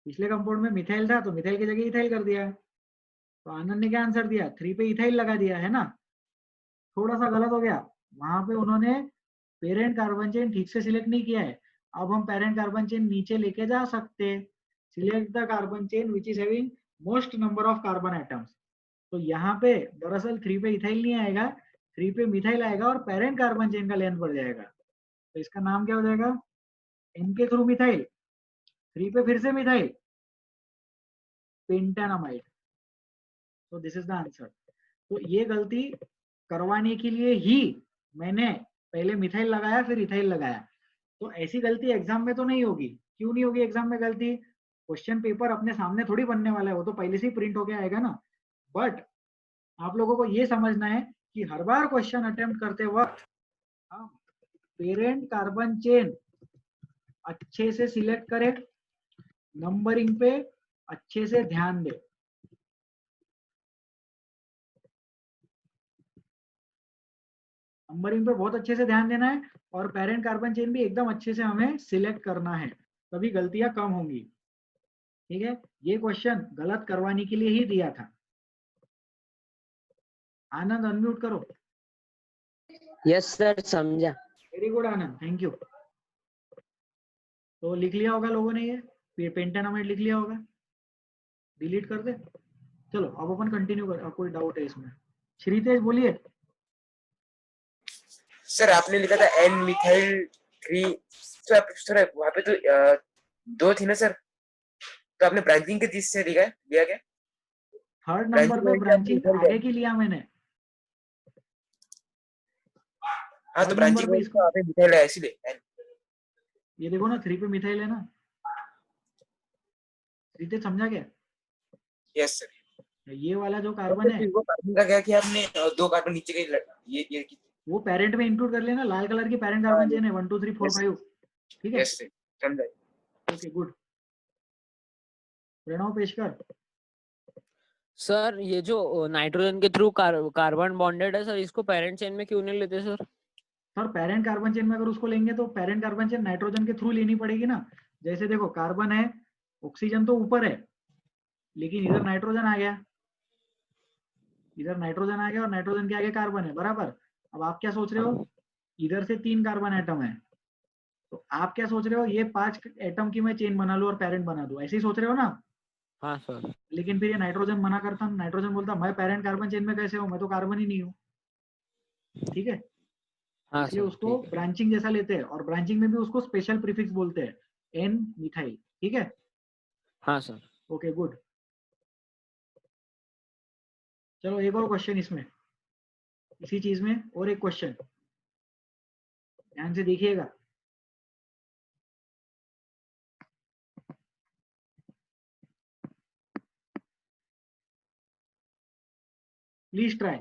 पिछले कंपाउंड में मिथाइल था तो मिथाइल की जगह इथाइल कर दिया, तो आनंद ने क्या आंसर दिया? 3 पे इथाइल लगा दिया है ना। थोड़ा सा गलत हो गया, वहां पे उन्होंने पेरेंट कार्बन चेन ठीक से सिलेक्ट नहीं किया है। अब हम पेरेंट कार्बन चेन नीचे लेके जा सकते हैं। Select the carbon chain which is having most number of carbon atoms. तो यहाँ पे दरअसल 3 पे इथाइल नहीं आएगा, 3 पे मिथाइल आएगा और पेरेंट कार्बन चेन का लेंथ बढ़ जाएगा। तो इसका नाम क्या हो जाएगा? एन के थ्रू मिथाइल, 3 पे फिर से मिथाइल, पेंटानामाइड। तो दिस इज द आंसर। तो ये गलती करवाने के लिए ही मैंने पहले मिथाइल लगाया फिर इथाइल लगाया। तो ऐसी गलती एग्जाम में तो नहीं होगी। क्यों नहीं होगी एग्जाम में गलती? क्वेश्चन पेपर अपने सामने थोड़ी बनने वाला है, वो तो पहले से ही प्रिंट होके आएगा ना। बट आप लोगों को ये समझना है कि हर बार क्वेश्चन अटेम्प्ट करते वक्त हम पेरेंट कार्बन चेन अच्छे से सिलेक्ट करें, नंबरिंग पे अच्छे से ध्यान दे। नंबरिंग पे बहुत अच्छे से ध्यान देना है और पेरेंट कार्बन चेन भी एकदम अच्छे से हमें सिलेक्ट करना है, तभी गलतियां कम होंगी। ठीक है, ये क्वेश्चन गलत करवाने के लिए ही दिया था। आनंद अनम्यूट करो। यस सर, समझा। Very good Anand, thank you. तो लिख लिया होगा लोगों ने, ये पेंटानामाइड लिख लिया होगा, डिलीट कर दे। चलो अब अपन कंटिन्यू कर, कोई डाउट है इसमें? श्रीतेज बोलिए। सर आपने लिखा था एन मिथाइल 3, तो आप सर वहाँ पे तो 2 थी ना सर, तो आपने ब्रांचिंग के 30 से लिया क्या? थर्ड नंबर पे ब्रांचिंग आगे की लिया मैंने। हाँ, तो थर्ड ब्रांचिंग नंबर पे को आपने मिथाइल है इसीलिए N। ये देखो ना, 3 पे मिथाइल है ना। श्रीतेज समझा क्या? Yes sir. ये वाला जो कार्बन है वो कार्बन का क्या किया आपने, 2 कार्बन नीचे के ये वो पेरेंट में इंक्लूड कर लेना, लाल कलर की पेरेंट कार्बन चेन है 1 2 3 4 5। ठीक है, यस सर, समझा। Okay good. Pranav Peshkar. Sir ये जो नाइट्रोजन के थ्रू कार्बन बॉन्डेड है सर, इसको पेरेंट चेन में क्यों नहीं लेते sir? Sir parent carbon chain में अगर उसको लेंगे तो पेरेंट कार्बन चेन नाइट्रोजन के थ्रू लेनी पड़ेगी ना। जैसे देखो कार्बन है, ऑक्सीजन तो ऊपर है, लेकिन इधर नाइट्रोजन आ गया, इधर नाइट्रोजन आ गया और नाइट्रोजन के आगे कार्बन है, बराबर। अब आप क्या सोच रहे हो, इधर से 3 कार्बन एटम है, तो आप क्या सोच रहे हो, ये 5 एटम की मैं चेन बना लूं और पेरेंट बना दूं, ऐसे ही सोच रहे हो ना? हाँ सर। लेकिन फिर ये नाइट्रोजन मना करता, नाइट्रोजन बोलता मैं पेरेंट कार्बन चेन में कैसे हूं, मैं तो कार्बन ही नहीं हूं। ठीक है, हाँ इसलिए सर, उसको ठीक है। ब्रांचिंग जैसा लेते हैं, और ब्रांचिंग में भी उसको स्पेशल प्रीफिक्स बोलते हैं, एन मिथाइल। ठीक है, हाँ सर। Okay good. चलो एक और क्वेश्चन इसमें, इसी चीज में और एक क्वेश्चन, ध्यान से देखिएगा। Please try.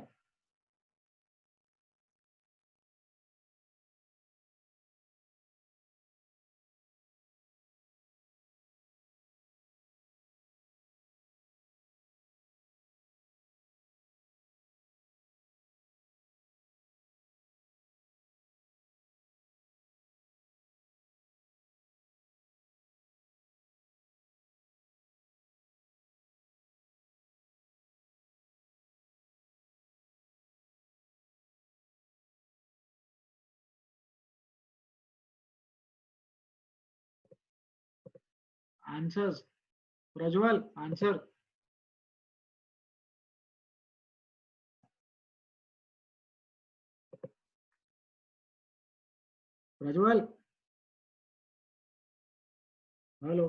Answers, Prajwal answer. Prajwal, hello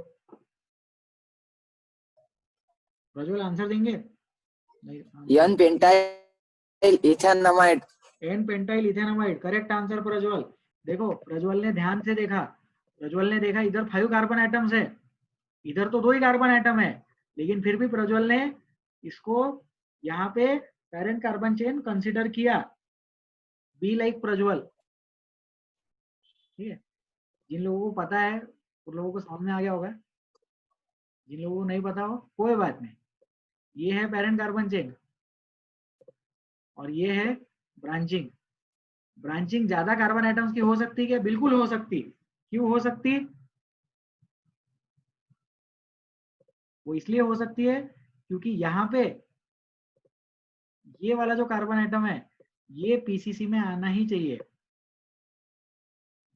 Prajwal, answer देंगे? नहीं, N pentyl ethanamide. N pentyl ethanamide, correct answer Prajwal. देखो प्रज्वल ने ध्यान से देखा, प्रज्वल ने देखा इधर 5 कार्बन एटम्स है, इधर तो 2 ही कार्बन एटम है, लेकिन फिर भी प्रज्वल ने इसको यहाँ पे पेरेंट कार्बन चेन कंसीडर किया। Be like Prajwal. ठीक है, जिन लोगों को पता है उन लोगों को समझ में आ गया होगा, जिन लोगों को नहीं पता हो कोई बात नहीं। ये है पेरेंट कार्बन चेन और ये है ब्रांचिंग। ब्रांचिंग ज्यादा कार्बन एटम्स की हो सकती है क्या? बिल्कुल हो सकती। क्यों हो सकती? वो इसलिए हो सकती है क्योंकि यहाँ पे ये वाला जो कार्बन एटम है ये पीसीसी में आना ही चाहिए।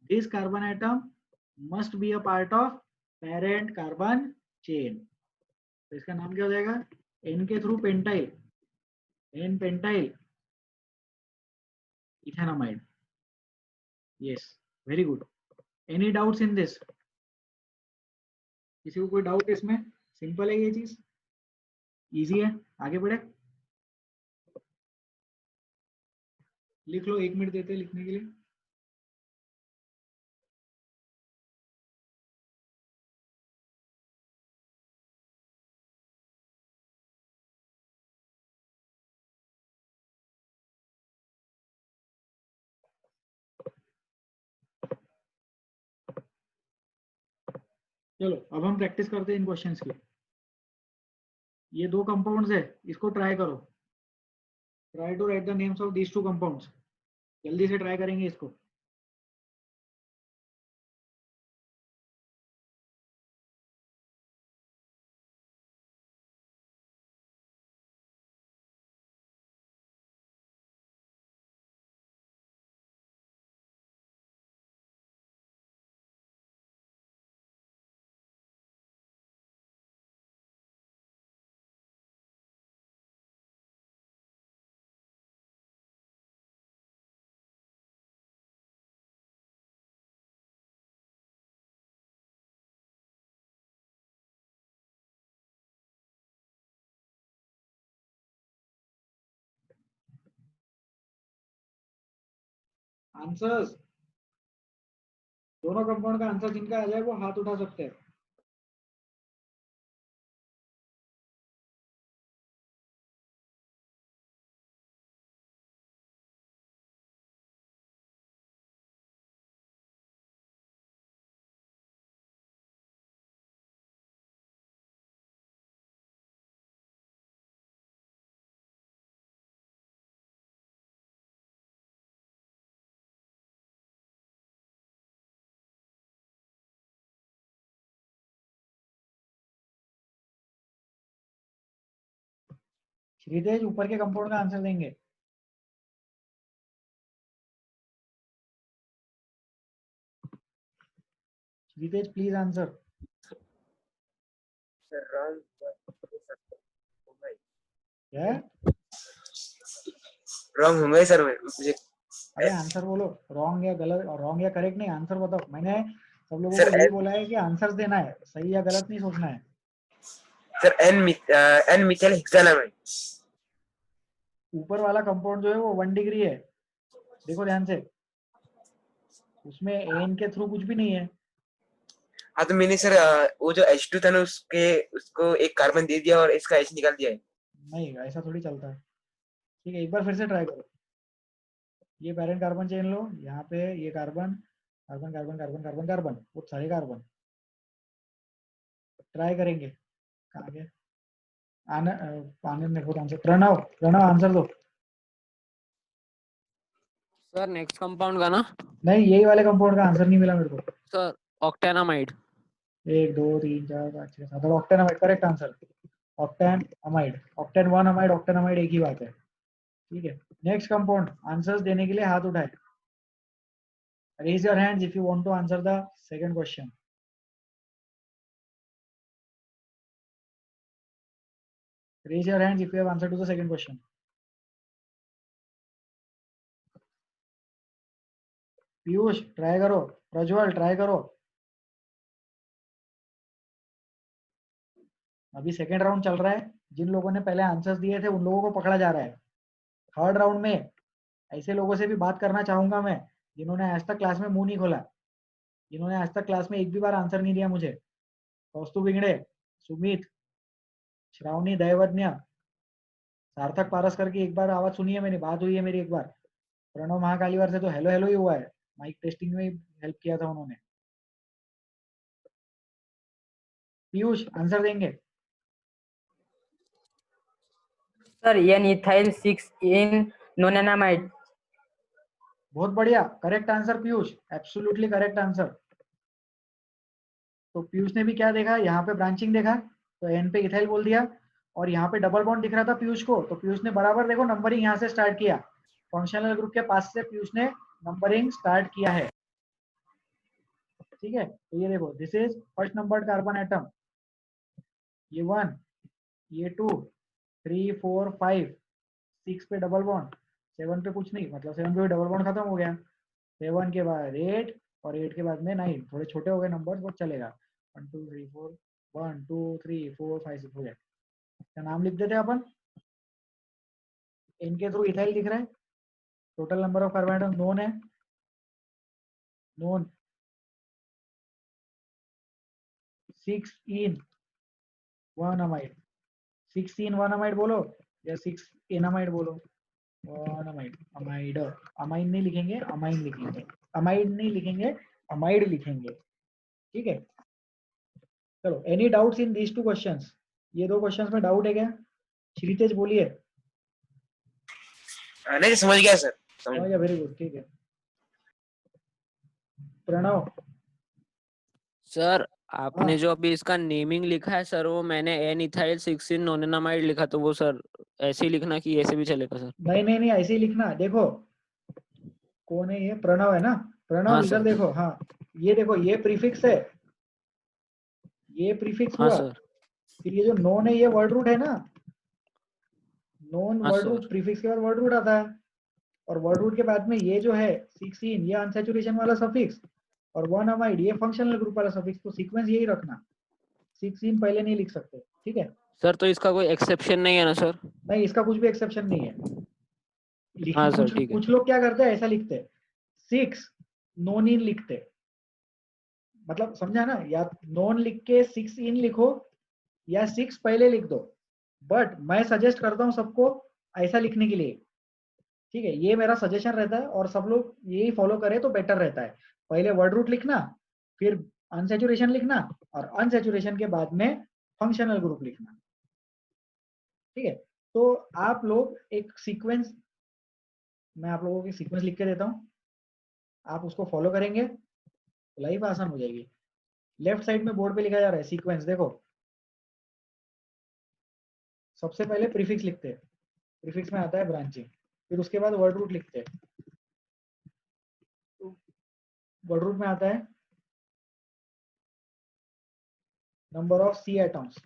This carbon atom must be a part of parent carbon chain. तो इसका नाम क्या हो जाएगा? एन के through pentyl, N pentyl ethanamide. Yes, very good. Any doubts in this? किसी को कोई डाउट इसमें? सिंपल है ये चीज, इजी है, आगे बढ़े। लिख लो, 1 मिनट देते हैं लिखने के लिए। चलो अब हम प्रैक्टिस करते हैं इन क्वेश्चंस की। ये 2 कंपाउंड्स है, इसको ट्राई करो। Try to write the names of these 2 compounds. जल्दी से ट्राई करेंगे इसको। आंसर्स, दोनों कंपाउंड का आंसर जिनका आ जाए वो हाथ उठा सकते हैं। श्रीतेज ऊपर के कंपाउंड का आंसर देंगे। श्रीतेज प्लीज आंसर। क्या रॉन्ग होंगे सर, मुझे अरे आंसर बोलो, रॉन्ग या गलत, रॉन्ग या करेक्ट नहीं, आंसर बताओ। मैंने सब लोगों सर को यही बोला है कि आंसर देना है, सही या गलत नहीं सोचना है। Sir N methyl hexanamide. ऊपर वाला कंपाउंड जो है वो 1 डिग्री है, देखो ध्यान से, उसमें एन के थ्रू कुछ भी नहीं है। हाँ तो मैंने सर वो जो H2 था ना उसके उसको एक कार्बन दे दिया और इसका H निकाल दिया है। नहीं ऐसा थोड़ी चलता है। ठीक है, एक बार फिर से ट्राई करो। ये पैरेंट कार्बन चेन लो, यहाँ पे ये carbon carbon carbon carbon carbon carbon, वो सारे कार्बन ट्राई करेंगे। कहाँ गए आनंद ने खुद आंसर, प्रणव प्रणव आंसर दो। सर नेक्स्ट कंपाउंड का ना, नहीं यही वाले कंपाउंड का आंसर नहीं मिला मेरे को। Sir octanamide. 1 2 3 4 5 6 7 octanamide correct answer. Octane amide, octane 1 amide, octane amide एक ही बात है। ठीक है, नेक्स्ट कंपाउंड आंसर्स देने के लिए हाथ उठाए। Raise your hands if you want to answer the second question. Raise your hands if you have answer to the second question. Piyush try करो, प्रज्वल ट्राई करो। अभी सेकेंड राउंड चल रहा है, जिन लोगों ने पहले आंसर्स दिए थे उन लोगों को पकड़ा जा रहा है। थर्ड राउंड में ऐसे लोगों से भी बात करना चाहूंगा मैं जिन्होंने आज तक क्लास में मुंह नहीं खोला, जिन्होंने आज तक क्लास में एक भी बार आंसर नहीं दिया मुझे। कौस्तु बिगड़े, सुमित, श्रावणी, दैवज्ञ, सार्थक पारसकर की एक बार आवाज सुनी है मैंने, बात हुई है मेरी एक बार। प्रणव महाकालीवार से तो हेलो हेलो ही हुआ है, माइक टेस्टिंग में हेल्प किया था उन्होंने। पीयूष आंसर देंगे? सर एन इथाइल 6 इन नोनामाइड। बहुत बढ़िया, correct answer Piyush, absolutely correct answer. तो पीयूष ने भी क्या देखा, यहाँ पे ब्रांचिंग देखा तो एन पे इथाइल बोल दिया, और यहाँ पे डबल बॉन्ड दिख रहा था पीयूष को, तो पीयूष ने बराबर देखो नंबरिंग यहाँ से स्टार्ट किया, फंक्शनल ग्रुप के पास से पीयूष ने नंबरिंग स्टार्ट किया है। ठीक है, तो ये देखो this is first numbered carbon atom, ये 1, ये 2, 3 4 5, 6 पे डबल बॉन्ड, 7 पे कुछ नहीं, मतलब 7 पे डबल बॉन्ड खत्म हो गया। 7 के बाद 8 और 8 के बाद में 9, थोड़े छोटे हो गए नंबर्स, वो चलेगा। 1 2 3 4 1 2 3 4 5 6 हो गया। क्या नाम लिख देते हैं अपन, इनके थ्रू इथाइल दिख रहा है, total number of carbon atoms known है, नोन 6 इन 1 अमाइड, 6 इन 1 अमाइड बोलो या 6 इन अमाइड बोलो, 1 अमाइड, अमाइड, अमाइन नहीं लिखेंगे, अमाइन लिखेंगे, अमाइड नहीं लिखेंगे, अमाइड लिखेंगे। ठीक है, चलो any doubts in these 2 questions? ये 2 क्वेश्चंस में डाउट है क्या? श्रीतेज बोलिए। नहीं समझ गया सर। समझ या वेरी गुड, ठीक है। प्रणव, सर आपने हाँ जो अभी इसका नेमिंग लिखा है सर, वो मैंने एन इथाइल 16 नोनेनामाइड लिखा, तो वो सर ऐसे ही लिखना कि ऐसे भी चलेगा सर? नहीं नहीं नहीं, ऐसे ही लिखना। देखो कौन है ये, प्रणव है ना? प्रणव हाँ इधर सर। देखो, हाँ ये देखो, ये प्रीफिक्स है, ये प्रीफिक्स हाँ हुआ। सर। फिर ये जो नोन है, ये वर्ड रूट है ना, नोन हाँ वर्ड सर। रूट, प्रीफिक्स के बाद वर्ड रूट आता है, और वर्ड रूट के बाद में ये जो है 16, ये अनसैचुरेशन वाला सफिक्स, और 1 अमाइड ये फंक्शनल ग्रुप वाला सफिक्स। तो सीक्वेंस यही रखना, 16 पहले नहीं लिख सकते, ठीक है? सर तो इसका कोई एक्सेप्शन नहीं है ना सर? नहीं, इसका कुछ भी एक्सेप्शन नहीं है। हाँ सर कुछ ठीक है। कुछ लोग क्या करते हैं, ऐसा लिखते हैं 6 नोन इन लिखते हैं। मतलब समझा ना, या नोन लिख के 6 इन लिखो, या 6 पहले लिख दो। बट मैं सजेस्ट करता हूँ सबको ऐसा लिखने के लिए, ठीक है? ये मेरा सजेशन रहता है, और सब लोग यही फॉलो करें तो बेटर रहता है। पहले वर्ड रूट लिखना, फिर अनसैचुरेशन लिखना, और अनसैचुरेशन के बाद में फंक्शनल ग्रुप लिखना, ठीक है? तो आप लोग एक सीक्वेंस, मैं आप लोगों की सीक्वेंस लिख के देता हूँ, आप उसको फॉलो करेंगे तो लाइफ आसान हो जाएगी। लेफ्ट साइड में बोर्ड पे लिखा जा रहा है सीक्वेंस, देखो। सबसे पहले प्रीफिक्स लिखते हैं, प्रीफिक्स में आता है ब्रांचिंग, फिर उसके बाद वर्ड रूट लिखते हैं, तो वर्ड रूट में आता है number of C atoms,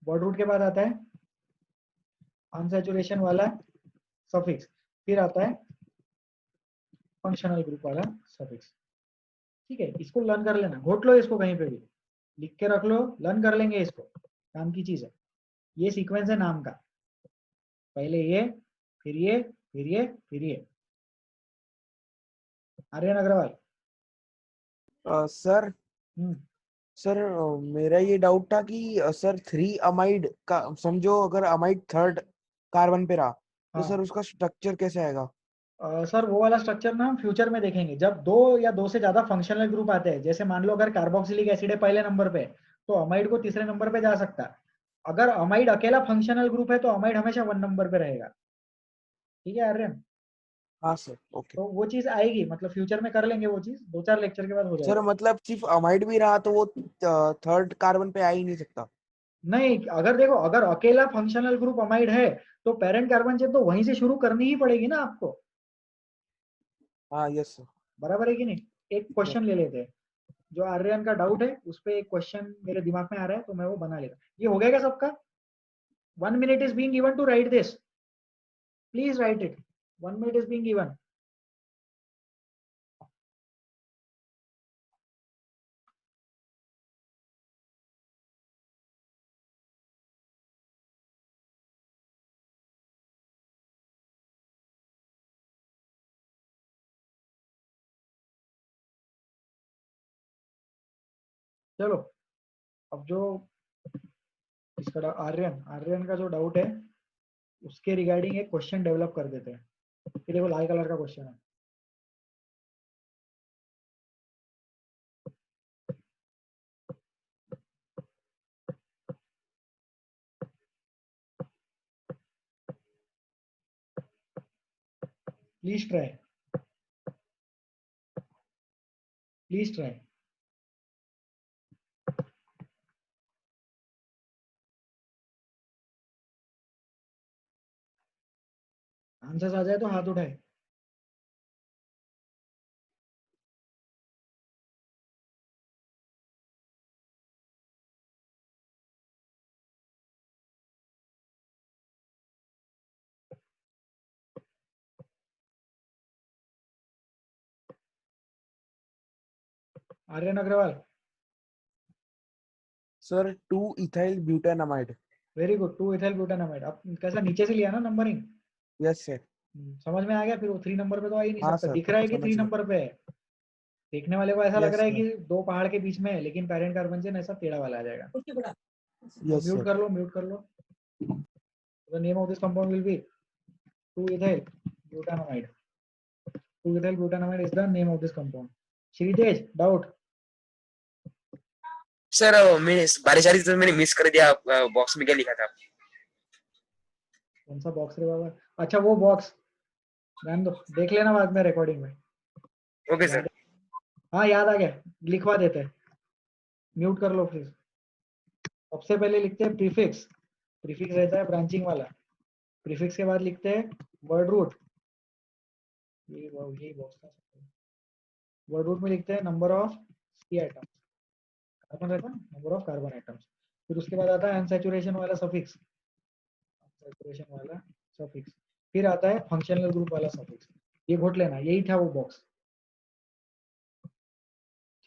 word root के बाद आता है अनसैचुरेशन वाला सफिक्स, फिर आता है फंक्शनल ग्रुप वाला सफिक्स, ठीक है? इसको लर्न कर लेना, घोट लो इसको, कहीं पे भी लिख के रख लो, लर्न कर लेंगे इसको, काम की चीज है। ये सीक्वेंस है नाम का, पहले ये, फिर ये, फिर ये, फिर ये। आर्यन अग्रवाल। सर हम्म, सर मेरा ये डाउट था कि सर 3 अमाइड का, समझो अगर अमाइड थर्ड कार्बन पे रहा तो हाँ। सर उसका स्ट्रक्चर कैसे आएगा? सर वो वाला स्ट्रक्चर ना हम फ्यूचर में देखेंगे, जब 2 या 2 से ज्यादा फंक्शनल ग्रुप आते हैं। जैसे मान लो अगर कार्बोक्सिलिक एसिड है पहले नंबर पे, तो अमाइड को तीसरे नंबर पे जा सकता है। अगर अमाइड अकेला फंक्शनल ग्रुप है तो अमाइड हमेशा 1 नंबर पे रहेगा, ठीक है आर्यन? हाँ सर, ओके। तो वो चीज आएगी, मतलब फ्यूचर में कर लेंगे वो चीज, 2-4 लेक्चर के बाद हो सर जाएगा। मतलब सिर्फ अमाइड भी रहा तो वो थर्ड कार्बन पे आ ही नहीं सकता? नहीं, अगर देखो, अगर अकेला फंक्शनल ग्रुप अमाइड है तो पेरेंट कार्बन चेन तो वहीं से शुरू करनी ही पड़ेगी ना आपको, हाँ, यस सर। बराबर है कि नहीं? एक क्वेश्चन ले लेते हैं, जो आर्यन का डाउट है उस पे एक क्वेश्चन मेरे दिमाग में आ रहा है, तो मैं वो बना लेता। ये हो गया क्या सबका? 1 minute is being given to write this. Please write it. 1 minute is being given. चलो, अब जो इसका आर्यन आर्यन का जो डाउट है उसके रिगार्डिंग एक क्वेश्चन डेवलप कर देते हैं। ये देखो लाल कलर का क्वेश्चन है। Please try, please try. Answer आ जाए तो हाथ उठाए। Aryan Agarwal. Sir 2 ethyl butanamide. Very good, 2 ethyl butanamide. अब कैसा नीचे से लिया ना नंबरिंग? Yes sir. समझ में आ गया? फिर वो 3 नंबर पे तो आ ही नहीं हाँ सकता, सर, दिख रहा है कि 3 समझ गया। नंबर पे है। देखने वाले को ऐसा लग यस रहा है सर। कि 2 पहाड़ के बीच में है, लेकिन पेरेंट कार्बन चेन ऐसा टेढ़ा वाला आ जाएगा। Yes mute sir. कर लो, म्यूट कर लो। The name of this compound will be 2 ethyl butanamide. 2 ethyl butanamide is the name of this compound. Shritej, doubt? Sir मैंने बारिश आ रही थी तो मैंने मिस कर दिया, बॉक्स में क्या लिखा था? कौन सा बॉक्स रे बाबा? अच्छा वो बॉक्स, ध्यान दो, देख लेना बाद में रिकॉर्डिंग में। Okay sir. हाँ याद आ गया, लिखवा देते हैं, म्यूट कर लो फिर। सबसे पहले लिखते हैं प्रीफिक्स, प्रीफिक्स रहता है ब्रांचिंग वाला। प्रीफिक्स के बाद लिखते हैं वर्ड रूट, ये बॉक्स था। वर्ड रूट में लिखते हैं number of C atoms, carbon रहता है नंबर ऑफ कार्बन आइटम्स। फिर उसके बाद आता है अनसैचुरेशन वाला सफिक्स, अनसैचुरेशन वाला सफिक्स। फिर आता है फंक्शनल ग्रुप वाला सफिक्स। ये घोट लेना, यही था वो बॉक्स।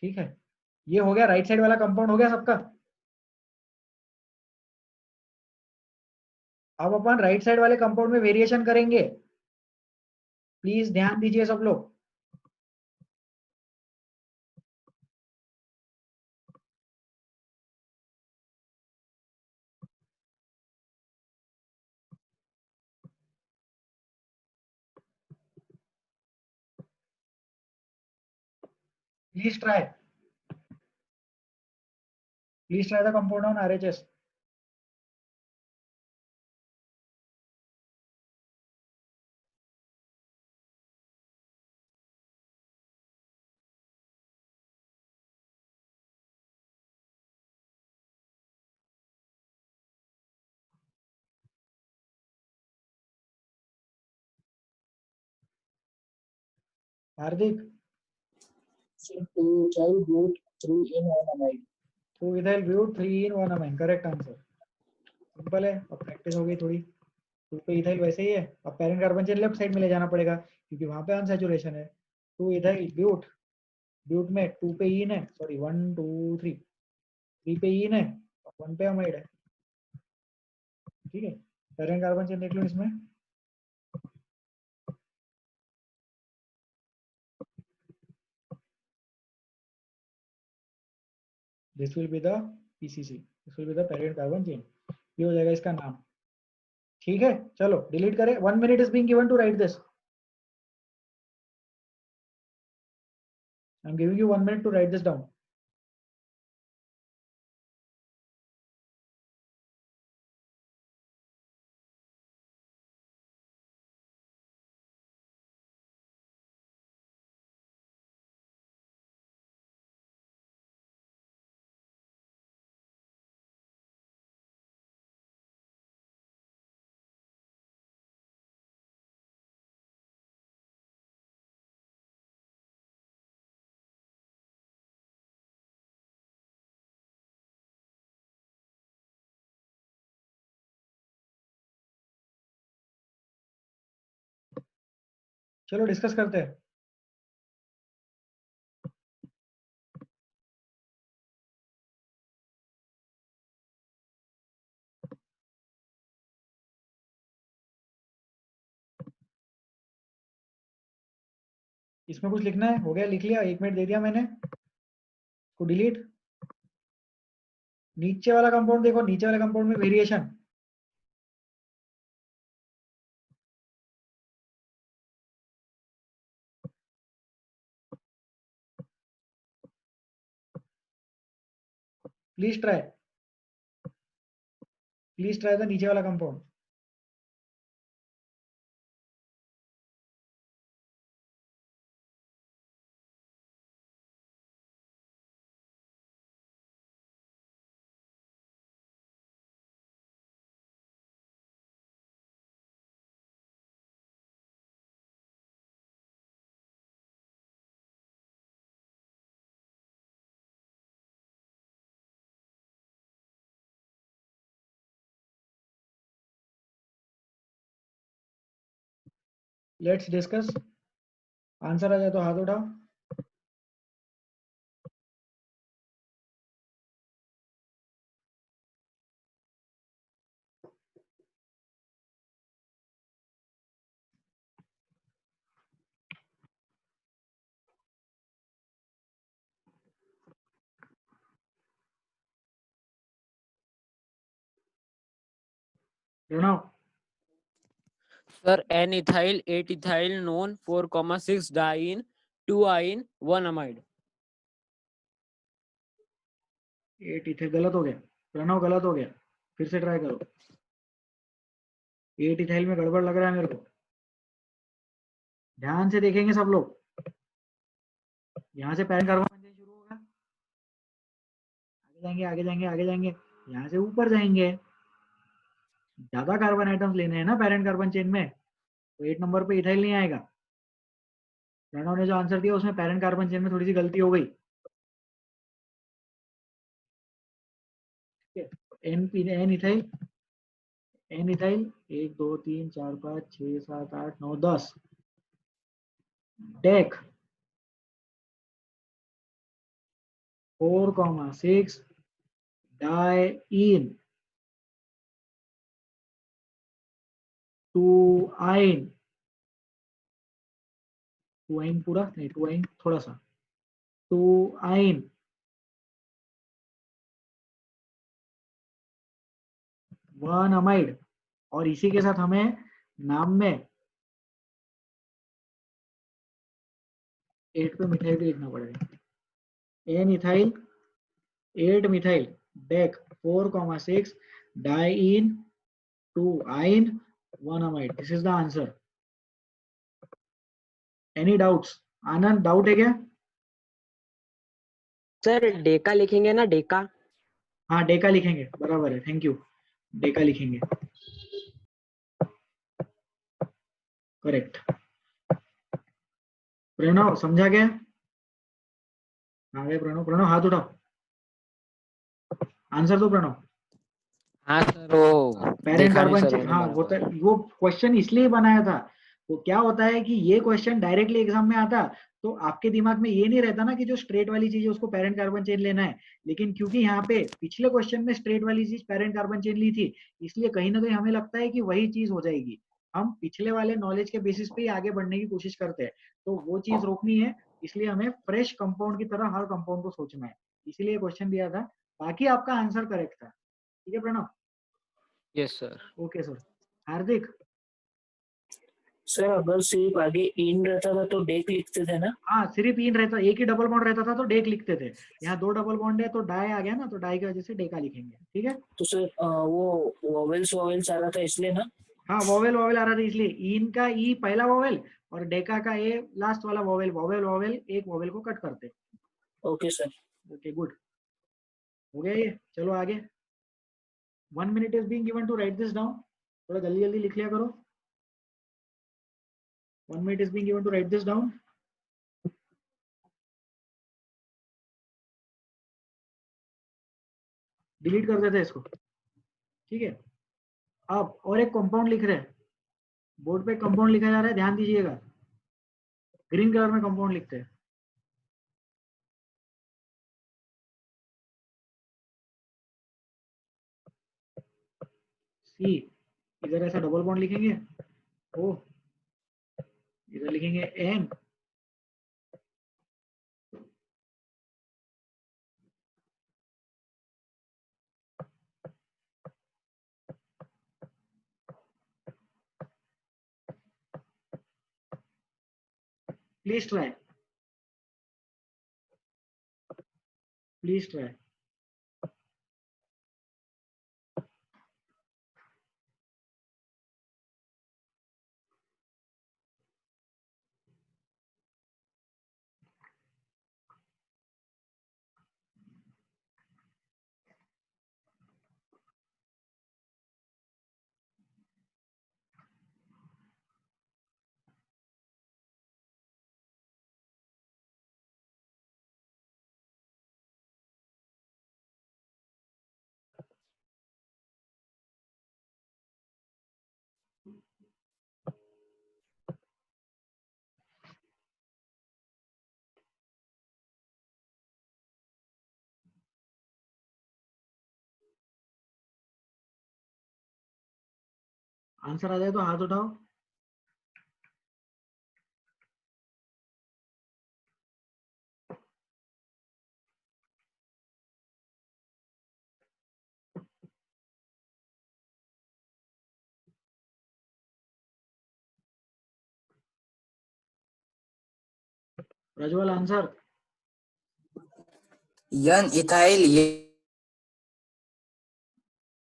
ठीक है, ये हो गया राइट साइड वाला कंपाउंड, हो गया सबका। अब अपन राइट साइड वाले कंपाउंड में वेरिएशन करेंगे, प्लीज ध्यान दीजिए सब लोग। Please try. Please try the compound on RHS. Hardik, 2-ethyl bute 3-in-1-amide. 2-ethyl bute 3-in-1-amine, correct answer. Simple है, अब प्रैक्टिस हो गई थोड़ी। 2 पे इथाइल वैसे ही है, अब parent carbon chain left side में ले जाना पड़ेगा क्योंकि वहां पे अनसैचुरेशन है। 2 इथाइल ब्यूट, ब्यूट में 2 पे इन है, सॉरी 1 2 3, 3 पे इन है, 1 पे अमाइड है। ठीक है, पैरेंट कार्बन चेन देख लो इसमें। This will be the PCC, this will be the parent carbon chain. ये हो जाएगा इसका नाम। ठीक है, चलो डिलीट करें। 1 minute is being given to write this. I'm giving you 1 minute to write this down. चलो डिस्कस करते हैं। इसमें कुछ लिखना है? हो गया, लिख लिया, 1 मिनट दे दिया मैंने को। डिलीट। नीचे वाला कंपाउंड देखो, नीचे वाले कंपाउंड में variation. Please try, please try the नीचे वाला कंपाउंड। Let's discuss. आंसर आ जाए तो हाथ उठाओ। Pranav, Sir, N-ethyl, 8-ethyl known 4,6 diene, 2-ine, 1-amide. 8 इथे गलत हो गया। प्रणव गलत हो गया, फिर से ट्राई करो। 8 इथाइल में गड़बड़ लग रहा है मेरे को। ध्यान से देखेंगे सब लोग। यहाँ से पैरेंट कार्बन बनना शुरू होगा, आगे जाएंगे आगे जाएंगे आगे जाएंगे, यहाँ से ऊपर जाएंगे। ज्यादा कार्बन आइटम्स लेने हैं ना पैरेंट कार्बन चेन में, तो 8 नंबर पे इथाइल नहीं आएगा। प्रणव ने जो आंसर दिया उसमें पैरेंट कार्बन चेन में थोड़ी सी गलती हो गई। N ethyl, N ethyl 1 2 3 4 5 6 7 8 9 10। Deck 4,6 diene 2 आइन, 2 आइन पूरा नहीं, 2 आइन थोड़ा सा, 2 आइन 1 अमाइड। और इसी के साथ हमें नाम में 8 पे मिथाइल भी लिखना पड़ेगा। N ethyl 8 methyl dec 4,6 diene 2 yne 1 amide. This is the answer. Any doubts? Anand doubt है क्या? सर डेका लिखेंगे ना, डेका? हाँ डेका लिखेंगे, बराबर है, थैंक यू। डेका लिखेंगे, करेक्ट। प्रणव समझा क्या? हाँ गए प्रणव, प्रणव हाथ उठाओ, आंसर दो प्रणव। हाँ सर, वो पैरेंट देखा नहीं कार्बन सर चेन, मैंने हाँ बराबर। वो क्वेश्चन इसलिए बनाया था। वो क्या होता है कि ये क्वेश्चन डायरेक्टली एग्जाम में आता तो आपके दिमाग में ये नहीं रहता ना कि जो स्ट्रेट वाली चीज है उसको पैरेंट कार्बन चेन लेना है। लेकिन क्योंकि यहाँ पे पिछले क्वेश्चन में स्ट्रेट वाली चीज पैरेंट कार्बन चेन ली थी, इसलिए कहीं ना कहीं हमें लगता है कि वही चीज हो जाएगी। हम पिछले वाले नॉलेज के बेसिस पे ही आगे बढ़ने की कोशिश करते हैं, तो वो चीज रोकनी है। इसलिए हमें फ्रेश कंपाउंड की तरह हर कंपाउंड को सोचना है, इसीलिए क्वेश्चन दिया था। बाकी आपका आंसर करेक्ट था, ठीक है Pranav? Yes sir. Okay sir. Hardik? Sir अगर सिर्फ आगे इन रहता था तो डेक लिखते थे ना? हाँ सिर्फ इन रहता, एक ही डबल बॉन्ड रहता था तो डेक लिखते थे। यहाँ 2 डबल बॉन्ड है तो डाई आ गया ना, तो डाई की वजह से डेका लिखेंगे, ठीक है? तो सर वो वोवेल्स वोवेल्स आ रहा था इसलिए ना? हाँ वॉवेल वॉवेल आ रहा था इसलिए, इन का ई पहला वॉवेल और डेका का ए लास्ट वाला वॉवेल, वॉवेल वॉवेल एक वॉवेल को कट करते। Okay sir. ओके गुड, हो गया ये। चलो आगे। 1 minute is being given to write this down. थोड़ा जल्दी जल्दी लिख लिया करो। 1 minute is being given to write this down. Delete कर देते हैं इसको, ठीक है? अब और एक कंपाउंड लिख रहे हैं, बोर्ड पे कंपाउंड लिखा जा रहा है, ध्यान दीजिएगा। ग्रीन कलर में कंपाउंड लिखते हैं। सी, इधर ऐसा डबल बॉन्ड लिखेंगे। ओ, इधर लिखेंगे N. Please try, please try. Answer आ जाए तो हाथ उठाओ। प्रज्वल आंसर। एन इथाइल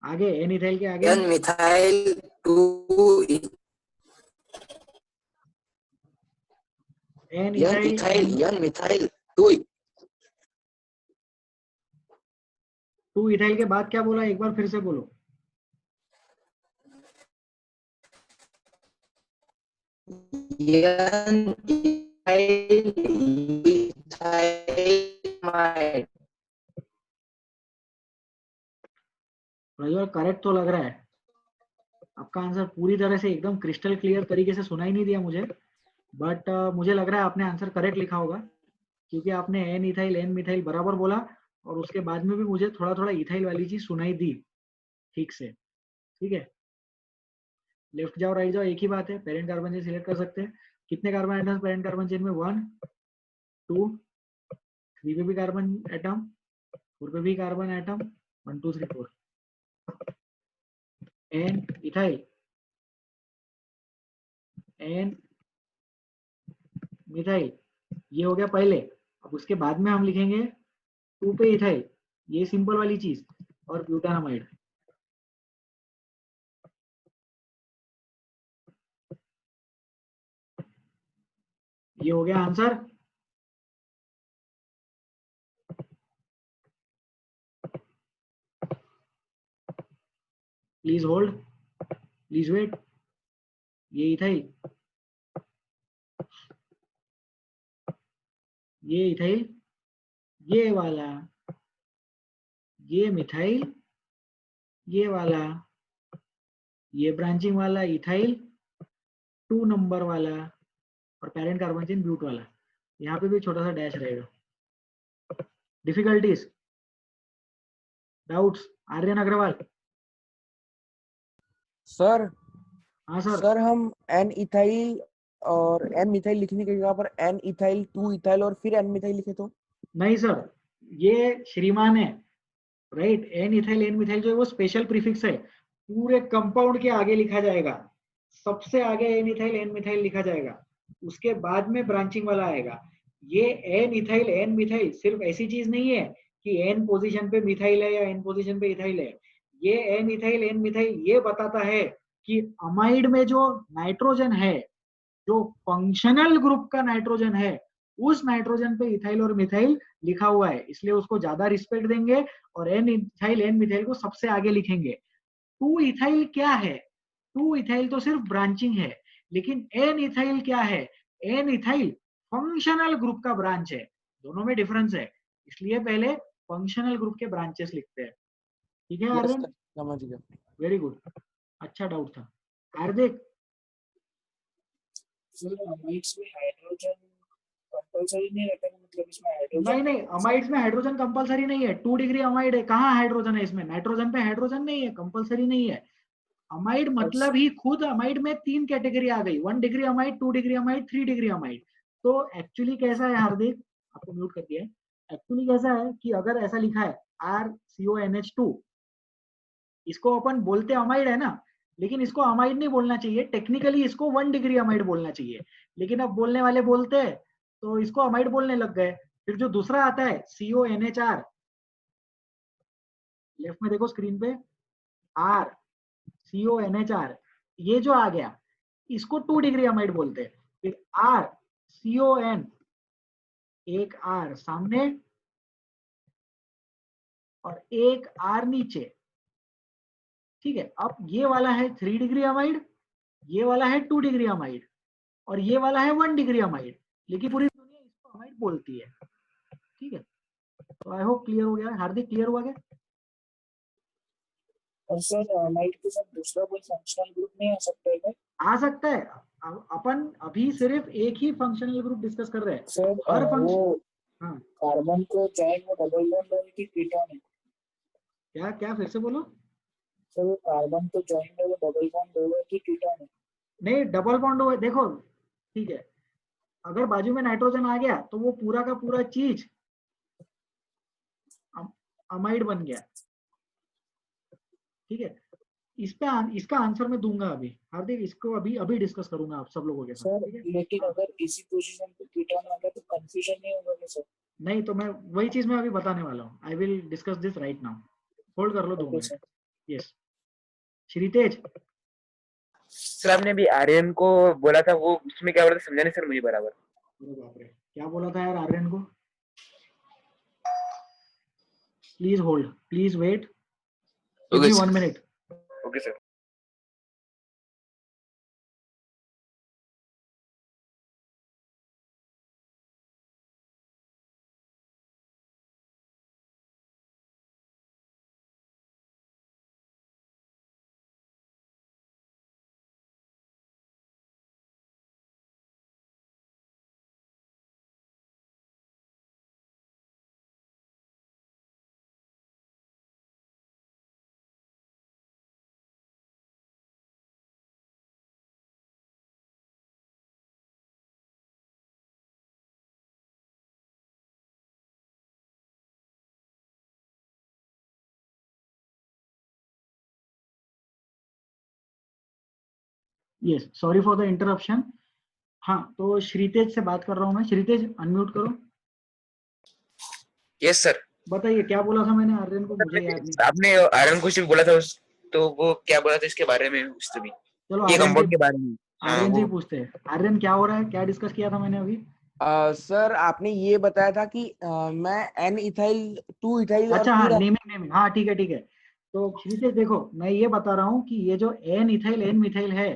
आगे एन इथाइल के आगे N methyl 2 N N ethyl ethyl N methyl 2 2 ethyl के बाद क्या बोला, एक बार फिर से बोलो। N ethyl methylamide. Prajwal correct तो लग रहा है, आपका आंसर पूरी तरह से एकदम क्रिस्टल क्लियर तरीके से सुनाई नहीं दिया मुझे, बट मुझे लग रहा है आपने आंसर करेक्ट लिखा होगा, क्योंकि आपने एन इथाइल एन मिथाइल बराबर बोला, और उसके बाद में भी मुझे थोड़ा थोड़ा इथाइल वाली चीज सुनाई दी ठीक से। ठीक है, लेफ्ट जाओ राइट जाओ एक ही बात है, पेरेंट कार्बन चेन सिलेक्ट कर सकते हैं। कितने carbon atoms parent carbon chain में, 1 2 3 पे भी कार्बन एटम, 4 पे भी carbon atom, 1 2 3 4। N ethyl N methyl, ये हो गया पहले। अब उसके बाद में हम लिखेंगे 2 पे इथाइल, ये सिंपल वाली चीज, और ब्यूटानामाइड। ये हो गया answer. Please hold, please wait. ये इथाइल, ये इथाइल, ये वाला, ये मिथाइल, ये वाला, ये ब्रांचिंग वाला इथाइल 2 नंबर वाला, और पेरेंट कार्बन चेन ब्यूट वाला। यहाँ पे भी छोटा सा डैश रहेगा। Difficulties, doubts, Aryan Agarwal. Sir हाँ सर। सर हम एन इथाइल और एन मिथाइल लिखने की जगह पर एन इथाइल 2 इथाइल और फिर एन मिथाइल लिखे तो? नहीं सर, ये श्रीमान है, right. N ethyl N methyl जो है वो स्पेशल प्रीफिक्स है, पूरे कंपाउंड के आगे लिखा जाएगा, सबसे आगे एन इथाइल एन मिथाइल लिखा जाएगा, उसके बाद में ब्रांचिंग वाला आएगा। ये एन इथाइल एन मिथाइल सिर्फ ऐसी चीज नहीं है कि एन पोजीशन पे मिथाइल है या एन पोजीशन पे इथाइल है। ये एन इथाइल एन मिथाइल ये बताता है कि अमाइड में जो नाइट्रोजन है, जो फंक्शनल ग्रुप का नाइट्रोजन है, उस नाइट्रोजन पे इथाइल और मिथाइल लिखा हुआ है, इसलिए उसको ज्यादा रिस्पेक्ट देंगे और एन इथाइल एन मिथाइल को सबसे आगे लिखेंगे। 2 इथाइल क्या है? 2 इथाइल तो सिर्फ ब्रांचिंग है, लेकिन एन इथाइल क्या है? एन इथाइल फंक्शनल ग्रुप का ब्रांच है, दोनों में डिफरेंस है, इसलिए पहले फंक्शनल ग्रुप के ब्रांचेस लिखते हैं। ठीक है यस आर्यन, सर, समझ गया। वेरी गुड, अच्छा डाउट था। हार्दिक, सर अमाइड्स में हाइड्रोजन कंपलसरी नहीं रहता है, मतलब इसमें हाइड्रोजन नहीं नहीं, अमाइड्स में हाइड्रोजन कंपलसरी नहीं है। 2 डिग्री अमाइड है, कहाँ हाइड्रोजन है इसमें? नाइट्रोजन पे हाइड्रोजन नहीं है, कंपलसरी नहीं है। अमाइड मतलब ही खुद अमाइड में 3 कैटेगरी आ गई, 1 degree amide, 2 degree amide, 3 degree amide. तो एक्चुअली कैसा है हार्दिक, आपको म्यूट कर दिया है। एक्चुअली कैसा है कि अगर ऐसा लिखा है RCONH2, इसको अपन बोलते अमाइड है ना, लेकिन इसको अमाइड नहीं बोलना चाहिए, टेक्निकली इसको 1 डिग्री अमाइड बोलना चाहिए, लेकिन अब बोलने वाले बोलते हैं तो इसको अमाइड बोलने लग गए। फिर जो दूसरा आता है CONHR, लेफ्ट में देखो स्क्रीन पे, RCONHR, ये जो आ गया इसको 2 डिग्री अमाइड बोलते हैं। फिर RCON, एक R सामने और एक R नीचे, ठीक है। अब ये वाला है 3 डिग्री अमाइड, ये वाला है 2 डिग्री अमाइड, और ये वाला है 1 डिग्री अमाइड, लेकिन पूरी दुनिया इसको अमाइड बोलती है। ठीक है, तो आई होप क्लियर हो गया। हार्दिक, क्लियर हुआ क्या? और सर अमाइड के साथ दूसरा कोई फंक्शनल ग्रुप नहीं आ सकता है क्या? आ सकता है, अपन अभी सिर्फ एक ही फंक्शनल ग्रुप डिस्कस कर रहे हैं। सर हर वो फंक्शन, हाँ कार्बन को जॉइन में डबल बॉन्ड है कि कीटोन है? क्या क्या फिर से बोलो। सर वो कार्बन को जॉइन में वो डबल बॉन्ड है कि कीटोन है? नहीं, डबल बॉन्ड हुआ, देखो ठीक है, अगर बाजू में नाइट्रोजन आ गया तो वो पूरा का पूरा चीज अमाइड बन गया। ठीक है, इस पे इसका आंसर मैं दूंगा अभी हार्दिक, इसको अभी अभी डिस्कस करूंगा आप सब लोगों के साथ। सर ठीक है, लेकिन अगर इसी पोजीशन पे कीटोन आ गया तो कंफ्यूजन नहीं होगा क्या सर? नहीं तो मैं वही चीज मैं अभी बताने वाला हूँ, I will discuss this right now, hold कर लो 2 okay minute. Sir. Yes, Shritej. Sir आपने अभी आर्यन को बोला था, वो उसमें क्या बोला था समझा नहीं सर मुझे बराबर। अरे बाप रे, क्या बोला था यार आर्यन को? Please hold, please wait, give Okay, me sir. 1 minute. Okay, sir. Yes, sorry for the interruption. हाँ, तो श्रीतेज से बात कर रहा हूँ मैं। श्रीतेज अनम्यूट करो। Yes, sir. बताइए क्या बोला था मैंने आर्यन को, मुझे याद नहीं। आपने आर्यन को सिर्फ बोला था तो वो क्या बोला था इसके बारे में उस भी चलो ये आर्यन कंपाउंड से, के बारे में। हाँ, आर्यन से ही वो पूछते हैं। आर्यन क्या हो रहा है, क्या डिस्कस किया था मैंने अभी? सर आपने ये बताया था कि मैं एन इथाइल 2 इथाइल और अच्छा हाँ, फिर नेमिंग, हाँ ठीक है ठीक है। तो श्रीतेज देखो, मैं ये बता रहा हूँ कि ये जो एन इथाइल एन मिथाइल है,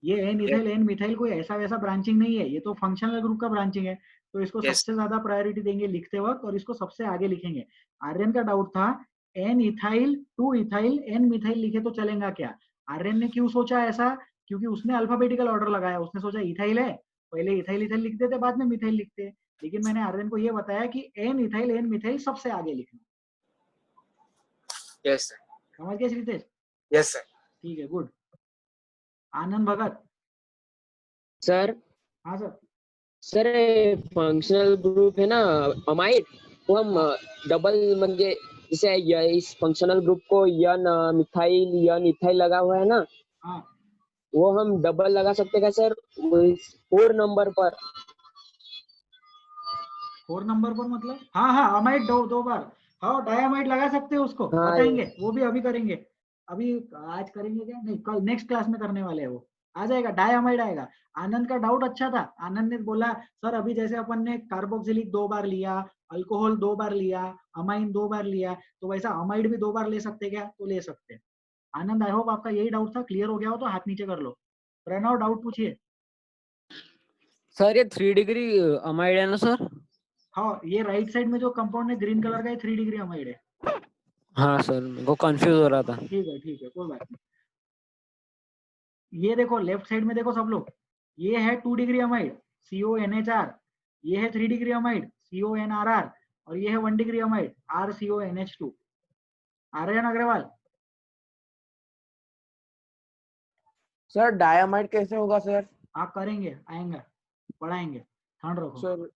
ये एन इथाइल एन मिथाइल कोई ऐसा वैसा ब्रांचिंग नहीं है, ये तो फंक्शनल ग्रुप का ब्रांचिंग है। तो इसको Yes. सबसे ज्यादा प्रायोरिटी देंगे लिखते वक्त और इसको सबसे आगे लिखेंगे। आर्यन का डाउट था N ethyl 2 ethyl N methyl लिखे तो चलेगा क्या? आर्यन ने क्यों सोचा ऐसा? क्योंकि उसने अल्फाबेटिकल ऑर्डर लगाया, उसने सोचा इथाइल है, पहले इथाइल इथाइल लिखते थे, बाद में मिथाइल लिखते। लेकिन मैंने आर्यन को ये बताया कि एन इथाइल एन मिथाइल सबसे आगे लिखना। Yes, sir. समझ गए श्रीतेज? Yes, sir. ठीक है, गुड। आनंद भगत। सर हाँ सर। सर फंक्शनल ग्रुप है ना अमाइड, वो हम डबल म्हणजे जैसे इस फंक्शनल ग्रुप को यन मिथाइल यन इथाइल लगा हुआ है ना, हाँ, वो हम डबल लगा सकते हैं सर 4 नंबर पर? 4 नंबर पर मतलब? हाँ हाँ, अमाइड दो बार। हाँ, डायमाइड लगा सकते हो उसको, हाँ बताएंगे वो भी, अभी करेंगे। अभी आज करेंगे क्या, नहीं कल नेक्स्ट क्लास में करने वाले हैं वो। आ जाएगा, डायमाइड आएगा। आनंद का डाउट अच्छा था। आनंद ने बोला सर अभी जैसे अपन ने कार्बोक्सिलिक 2 बार लिया, अल्कोहल 2 बार लिया, अमाइन 2 बार लिया, तो वैसा अमाइड भी 2 बार ले सकते क्या? तो ले सकते हैं। आनंद, आई होप आपका यही डाउट था, क्लियर हो गया हो तो हाथ नीचे कर लो। प्रणव डाउट पूछिए। सर ये 3 डिग्री अमाइड है ना सर? हाँ, ये राइट साइड में जो कंपाउंड है ग्रीन कलर का, ये 3 डिग्री अमाइड है। हाँ सर, मेरे को कंफ्यूज हो रहा था। ठीक है, कोई बात नहीं। ये देखो लेफ्ट साइड में देखो सब लोग, ये है 2 डिग्री अमाइड CONHR, ये है 3 डिग्री अमाइड CONRR, और ये है 1 degree amide RCONH2। Aryan Agarwal. Sir diamide कैसे होगा सर? आप करेंगे, आएंगे, पढ़ाएंगे, ठंड रखो। सर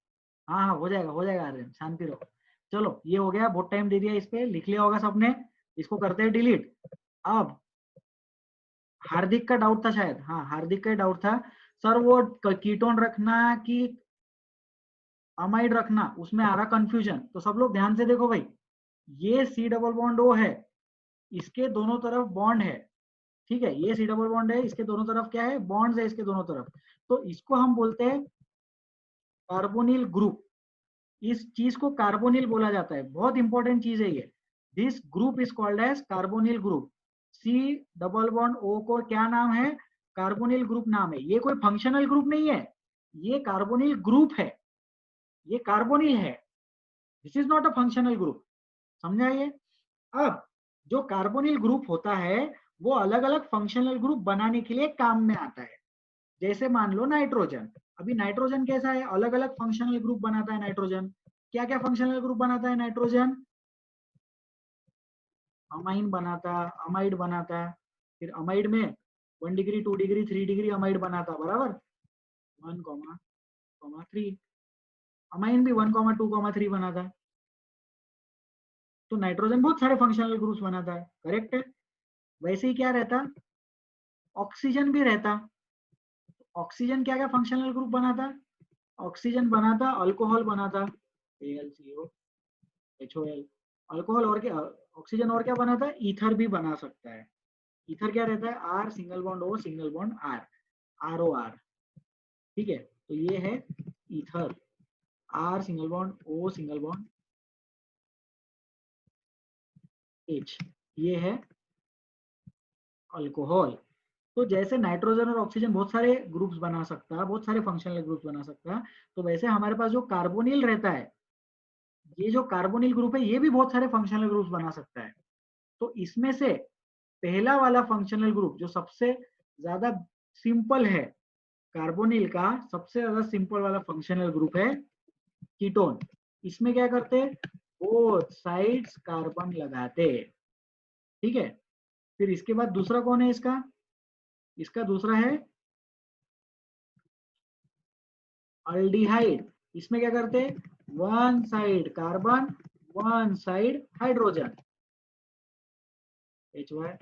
हाँ हाँ, हो जाएगा आर्यन, शांति रहो। चलो ये हो गया, बहुत टाइम दे दिया इस पे, लिख लिया होगा सबने। इसको करते हैं डिलीट। अब हार्दिक का डाउट था शायद, हाँ हार्दिक का डाउट था सर, वो कीटोन रखना कि अमाइड रखना, उसमें आ रहा कंफ्यूजन। तो सब लोग ध्यान से देखो भाई, ये C डबल बॉन्ड O है, इसके दोनों तरफ बॉन्ड है, ठीक है, ये C डबल बॉन्ड है, इसके दोनों तरफ क्या है, बॉन्ड्स है इसके दोनों तरफ। तो इसको हम बोलते हैं कार्बोनिल ग्रुप। इस चीज को कार्बोनिल बोला जाता है, बहुत इंपॉर्टेंट चीज है ये। This group is called as carbonyl group. C double bond O को क्या नाम है, कार्बोनिल ग्रुप नाम है। ये कोई फंक्शनल ग्रुप नहीं है, ये कार्बोनिल ग्रुप है, ये कार्बोनिल है। This is not a functional group, समझा ये? अब जो कार्बोनिल ग्रुप होता है वो अलग अलग फंक्शनल ग्रुप बनाने के लिए काम में आता है। जैसे मान लो नाइट्रोजन, अभी नाइट्रोजन कैसा है, अलग अलग फंक्शनल ग्रुप बनाता है नाइट्रोजन। क्या क्या फंक्शनल ग्रुप बनाता है नाइट्रोजन? अमाइन बनाता, अमाइड बनाता, फिर अमाइड में 1 डिग्री 2 डिग्री 3 डिग्री अमाइड बनाता, बराबर, 1,3। अमाइन भी 1,2,3 बनाता। तो नाइट्रोजन बहुत सारे फंक्शनल ग्रुप्स बनाता है, करेक्ट है। वैसे ही क्या रहता, ऑक्सीजन भी रहता। ऑक्सीजन क्या क्या फंक्शनल ग्रुप बनाता, ऑक्सीजन बनाता, अल्कोहल बनाता, AlCO HOL, अल्कोहल, और क्या, ऑक्सीजन और क्या बनाता है, ईथर भी बना सकता है। ईथर क्या रहता है, R single bond O single bond R, ROR, ठीक है। तो ये है ether, R single bond O single bond H, ये है अल्कोहल। तो जैसे नाइट्रोजन और ऑक्सीजन बहुत सारे ग्रुप्स बना सकता है, बहुत सारे फंक्शनल ग्रुप्स बना सकता है, तो वैसे हमारे पास जो कार्बोनिल रहता है, ये जो कार्बोनिल ग्रुप है, ये भी बहुत सारे फंक्शनल ग्रुप्स बना सकता है। तो इसमें से पहला वाला फंक्शनल ग्रुप जो सबसे ज्यादा सिंपल है, कार्बोनिल का सबसे ज्यादा सिंपल वाला फंक्शनल ग्रुप है कीटोन। इसमें क्या करते, बोथ साइड्स कार्बन लगाते, ठीक है। फिर इसके बाद दूसरा कौन है इसका, इसका दूसरा है अल्डिहाइड। इसमें क्या करते, one side carbon, one side hydrogen, HY,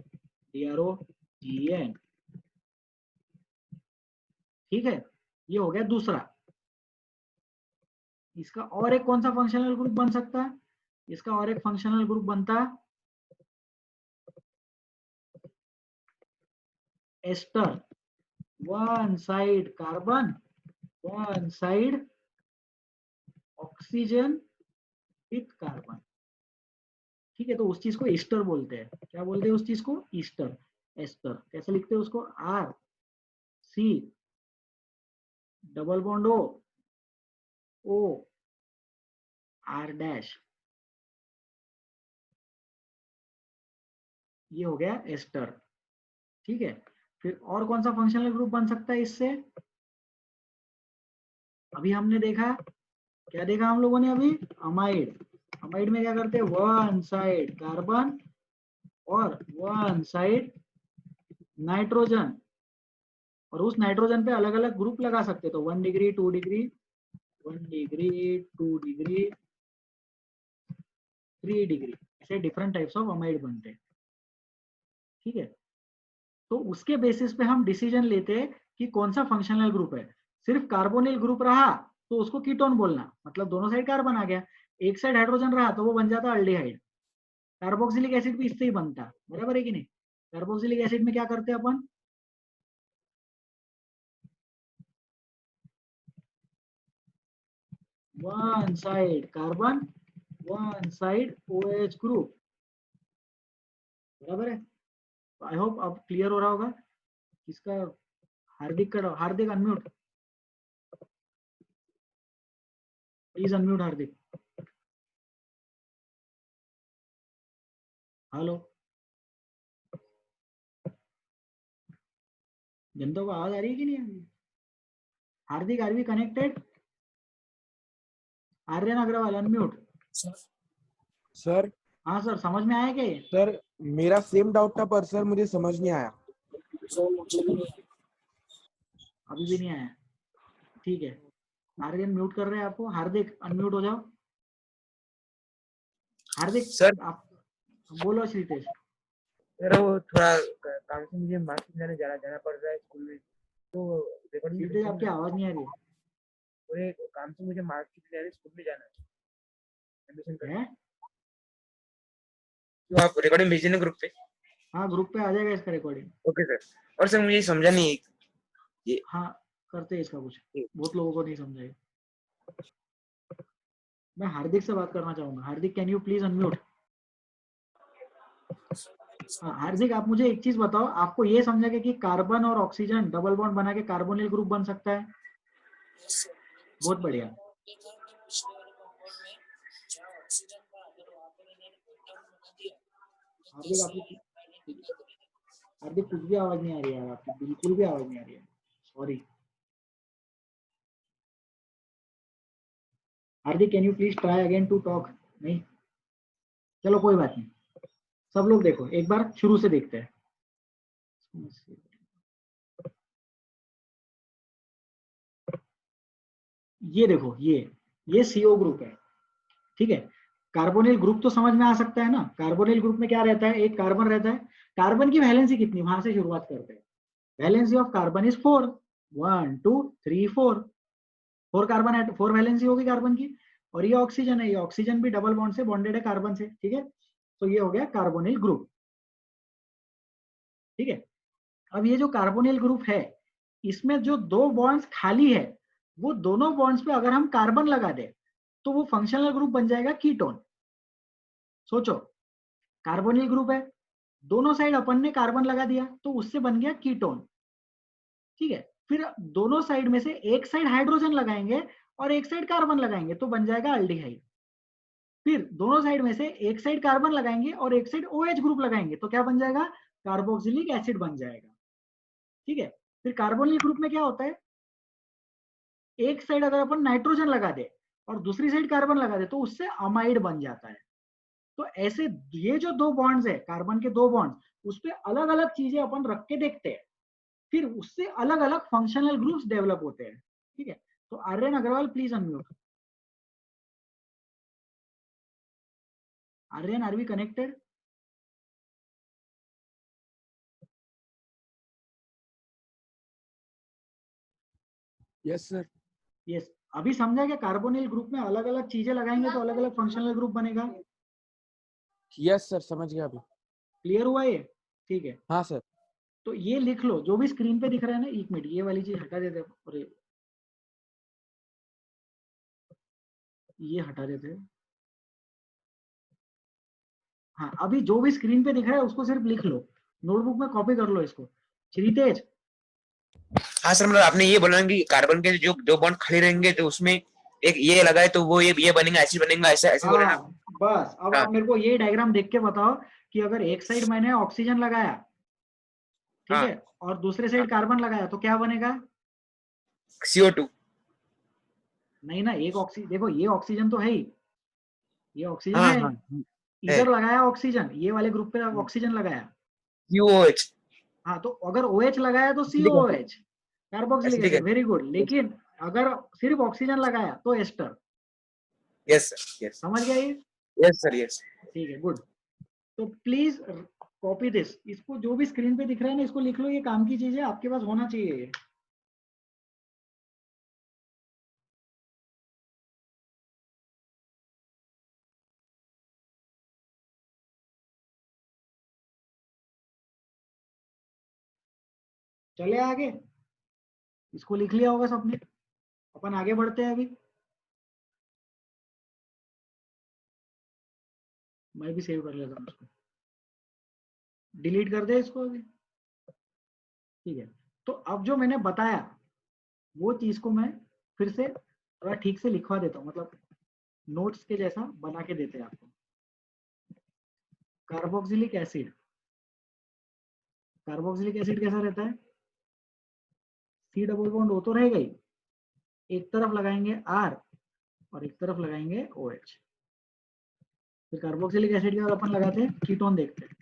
ठीक है। ये हो गया दूसरा। इसका और एक कौन सा फंक्शनल ग्रुप बन सकता है, इसका और एक फंक्शनल ग्रुप बनता ester, one side carbon, one side oxygen with carbon, ठीक है। तो उस चीज को ईस्टर बोलते हैं। क्या बोलते हैं उस चीज को, ईस्टर, एस्टर। कैसे लिखते हैं उसको, RC डबल बॉन्ड OR', ये हो गया एस्टर, ठीक है। फिर और कौन सा फंक्शनल ग्रुप बन सकता है इससे, अभी हमने देखा, क्या देखा हम लोगों ने अभी, अमाइड। अमाइड में क्या करते हैं, वन साइड कार्बन और वन साइड नाइट्रोजन, और उस नाइट्रोजन पे अलग अलग ग्रुप लगा सकते, तो 1 degree 2 degree 1 degree 2 degree 3 degree, ऐसे डिफरेंट टाइप्स ऑफ अमाइड बनते हैं, ठीक है। तो उसके बेसिस पे हम डिसीजन लेते हैं कि कौन सा फंक्शनल ग्रुप है। सिर्फ कार्बोनिल ग्रुप रहा तो उसको कीटोन बोलना, मतलब दोनों साइड कार्बन आ गया। एक साइड हाइड्रोजन रहा तो वो बन जाता अल्डिहाइड। कार्बोक्सिलिक एसिड भी इससे ही बनता, बराबर है कि नहीं। कार्बोक्सिलिक एसिड में क्या करते हैं अपन, one side carbon, one side OH group, बराबर है। आई होप अब क्लियर हो रहा होगा। इसका हार्दिक का, Hardik unmute, please unmute Hardik. Hello, जनता को आवाज आ रही है कि नहीं आ रही है? Hardik, are we connected? Aryan Agarwal unmute. Sir हाँ सर, समझ में आया क्या ये? सर मेरा सेम डाउट था, पर सर मुझे समझ नहीं आया। अभी भी नहीं आया, ठीक है। आर्यन म्यूट कर रहे हैं आपको, हार्दिक अनम्यूट हो जाओ। हार्दिक सर, आप बोलो। श्रीतेश, सर वो थोड़ा काम से मुझे मार्क्स लाने जाना पड़ रहा है स्कूल में, तो रिकॉर्डिंग श्रीतेश आपकी आवाज नहीं आ रही है। पूरे काम से मुझे मार्क्स लाने स्कूल में जाना है, एडमिशन करना है। तो आप रिकॉर्डिंग भेज देना ग्रुप पे। हाँ, ग्रुप पे आ जाएगा इसका रिकॉर्डिंग। Okay sir. और सर मुझे समझा नहीं ये, हाँ, करते हैं इसका कुछ, बहुत लोगों को नहीं समझाएगा। मैं हार्दिक से बात करना चाहूंगा। हार्दिक, कैन यू प्लीज अनम्यूट? हाँ हार्दिक, आप मुझे एक चीज बताओ, आपको ये समझा कि कार्बन और ऑक्सीजन डबल बॉन्ड बना के कार्बोनिल ग्रुप बन सकता है? बहुत बढ़िया। हार्दिक, आपकी हार्दिक कुछ भी आवाज नहीं आ रही है आपकी, बिल्कुल भी आवाज नहीं आ रही है, sorry. Hardik, can you please try again to talk? नहीं, चलो कोई बात नहीं। सब लोग देखो, एक बार शुरू से देखते हैं। ये देखो, ये CO ग्रुप है, ठीक है। कार्बोनिल ग्रुप तो समझ में आ सकता है ना। कार्बोनिल ग्रुप में क्या रहता है, एक कार्बन रहता है। कार्बन की वैलेंसी कितनी, वहां से शुरुआत करते हैं। Valency of carbon is 4, 1 2 3 4, 4 carbon है, 4 वैलेंसी होगी कार्बन की। और ये ऑक्सीजन है, ये ऑक्सीजन भी डबल बॉन्ड से बॉन्डेड है कार्बन से, ठीक है। तो ये हो गया कार्बोनिल ग्रुप, ठीक है। अब ये जो कार्बोनिल ग्रुप है, इसमें जो 2 बॉन्ड्स खाली है, वो दोनों बॉन्ड्स पे अगर हम कार्बन लगा दे तो वो फंक्शनल ग्रुप बन जाएगा कीटोन। सोचो, कार्बोनिल ग्रुप है, दोनों साइड अपन ने कार्बन लगा दिया तो उससे बन गया कीटोन। ठीक है, फिर दोनों साइड में से एक साइड हाइड्रोजन लगाएंगे और एक साइड कार्बन लगाएंगे तो बन जाएगा अल्डिहाइड। फिर दोनों साइड में से एक साइड कार्बन लगाएंगे और एक साइड OH ग्रुप लगाएंगे तो क्या बन जाएगा? कार्बोक्सिलिक एसिड बन जाएगा। ठीक है, फिर कार्बोनिल ग्रुप में क्या होता है, एक साइड अगर अपन नाइट्रोजन लगा दे और दूसरी साइड कार्बन लगा दे तो उससे अमाइड बन जाता है। तो ऐसे ये जो दो बॉन्ड्स है, कार्बन के दो बॉन्ड्स, उस पे अलग अलग चीजें अपन रख के देखते हैं, फिर उससे अलग अलग फंक्शनल ग्रुप्स डेवलप होते हैं। ठीक है, तो Aryan Agarwal please unmute. Aryan, are we connected? Yes sir. Yes, अभी समझा क्या? कार्बोनिल ग्रुप में अलग अलग चीजें लगाएंगे तो अलग अलग फंक्शनल ग्रुप बनेगा। यस सर, समझ गया अभी। क्लियर हुआ ये? ठीक है, हाँ सर। तो ये लिख लो जो भी स्क्रीन पे दिख रहा है ना। एक मिनट, ये वाली चीज हटा देते हैं और ये हटा देते हैं। हाँ, अभी जो भी स्क्रीन पे दिख रहा है उसको सिर्फ लिख लो, नोटबुक में कॉपी कर लो इसको। श्रीतेज। हाँ सर, मतलब आपने ये बोला कि कार्बन के जो दो बॉन्ड खाली रहेंगे तो उसमें एक ये लगाए तो वो ये बनेगा, एसिड बनेगा, ऐसे ऐसे बोला ना? हाँ, बस अब हाँ। आप मेरे को ये डायग्राम देख के बताओ कि अगर एक साइड मैंने ऑक्सीजन लगाया, ठीक हाँ। है, और दूसरे साइड कार्बन लगाया तो क्या बनेगा? CO2। नहीं ना, एक ऑक्सीजन, देखो ये ऑक्सीजन तो है ही, ये ऑक्सीजन हाँ है, हाँ है। इधर लगाया ऑक्सीजन, ये वाले ग्रुप पे ऑक्सीजन लगाया। QOH। हाँ, तो अगर OH लगाया तो acetic acid. COOH, carboxylic acetic acid, acid. Very good. लेकिन अगर सिर्फ ऑक्सीजन लगाया तो एस्टर। Yes sir, yes. समझ गया ये? Yes sir, yes. ठीक है, गुड। तो प्लीज कॉपी दिस, इसको जो भी स्क्रीन पे दिख रहा है ना इसको लिख लो, ये काम की चीज है, आपके पास होना चाहिए ये। चले आगे, इसको लिख लिया होगा सबने, अपन आगे बढ़ते हैं अभी। मैं भी सेव कर लेता हूँ इसको, डिलीट कर दे इसको अभी। ठीक है, तो अब जो मैंने बताया वो चीज को मैं फिर से थोड़ा ठीक से लिखवा देता हूँ, मतलब नोट्स के जैसा बना के देते हैं आपको। कार्बोक्सिलिक एसिड, कार्बोक्सिलिक एसिड कैसा रहता है? C डबल बॉन्ड O तो रहेगा ही, एक तरफ लगाएंगे R और एक तरफ लगाएंगे OH। फिर कार्बोक्सिलिक एसिड के बाद अपन लगाते हैं कीटोन, देखते हैं।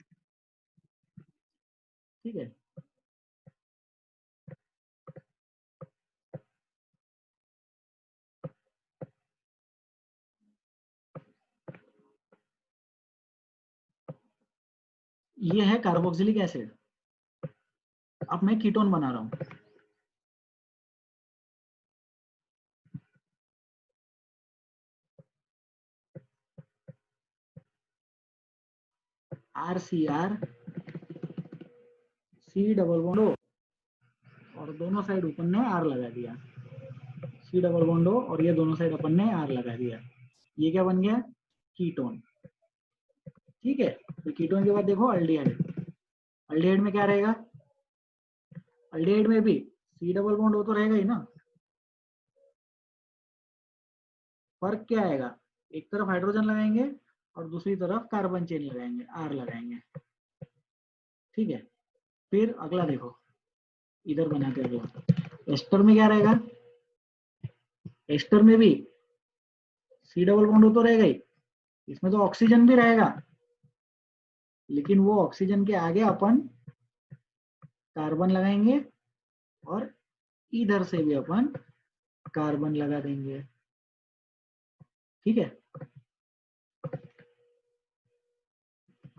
ठीक है, ये है कार्बोक्सिलिक एसिड। अब मैं कीटोन बना रहा हूं। RCr, C double bond O, और दोनों साइड अपन ने R लगा दिया। C डबल बॉन्ड O और ये दोनों साइड अपन ने R लगा दिया। ये क्या बन गया? कीटोन। ठीक है, तो कीटोन के बाद देखो अल्डिहाइड। अल्डिहाइड में क्या रहेगा? अल्डिहाइड में भी C डबल बॉन्ड O तो रहेगा ही ना। फर्क क्या आएगा? एक तरफ हाइड्रोजन लगाएंगे और दूसरी तरफ कार्बन चेन लगाएंगे, R लगाएंगे। ठीक है, फिर अगला देखो, इधर बनाते हैं अगला। एस्टर में क्या रहेगा? एस्टर में भी C डबल बॉन्ड O तो रहेगा ही, इसमें तो ऑक्सीजन भी रहेगा, लेकिन वो ऑक्सीजन के आगे अपन कार्बन लगाएंगे और इधर से भी अपन कार्बन लगा देंगे। ठीक है,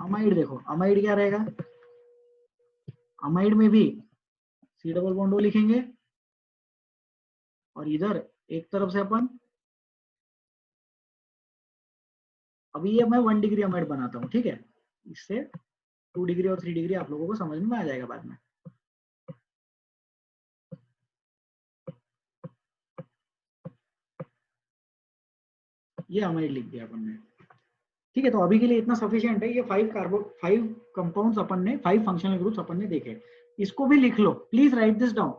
अमाइड देखो, अमाइड क्या रहेगा? अमाइड में भी C डबल बॉन्ड O लिखेंगे और इधर एक तरफ से अपन, अभी ये मैं 1 डिग्री अमाइड बनाता हूँ। ठीक है, इससे 2 डिग्री और 3 डिग्री आप लोगों को समझ में आ जाएगा बाद में। ये अमाइड लिख दिया अपन ने। ठीक है, तो अभी के लिए इतना सफिशिएंट है। ये 5 कंपाउंड्स अपन ने, 5 फंक्शनल ग्रुप्स अपन ने देखे। इसको भी लिख लो, please write this down.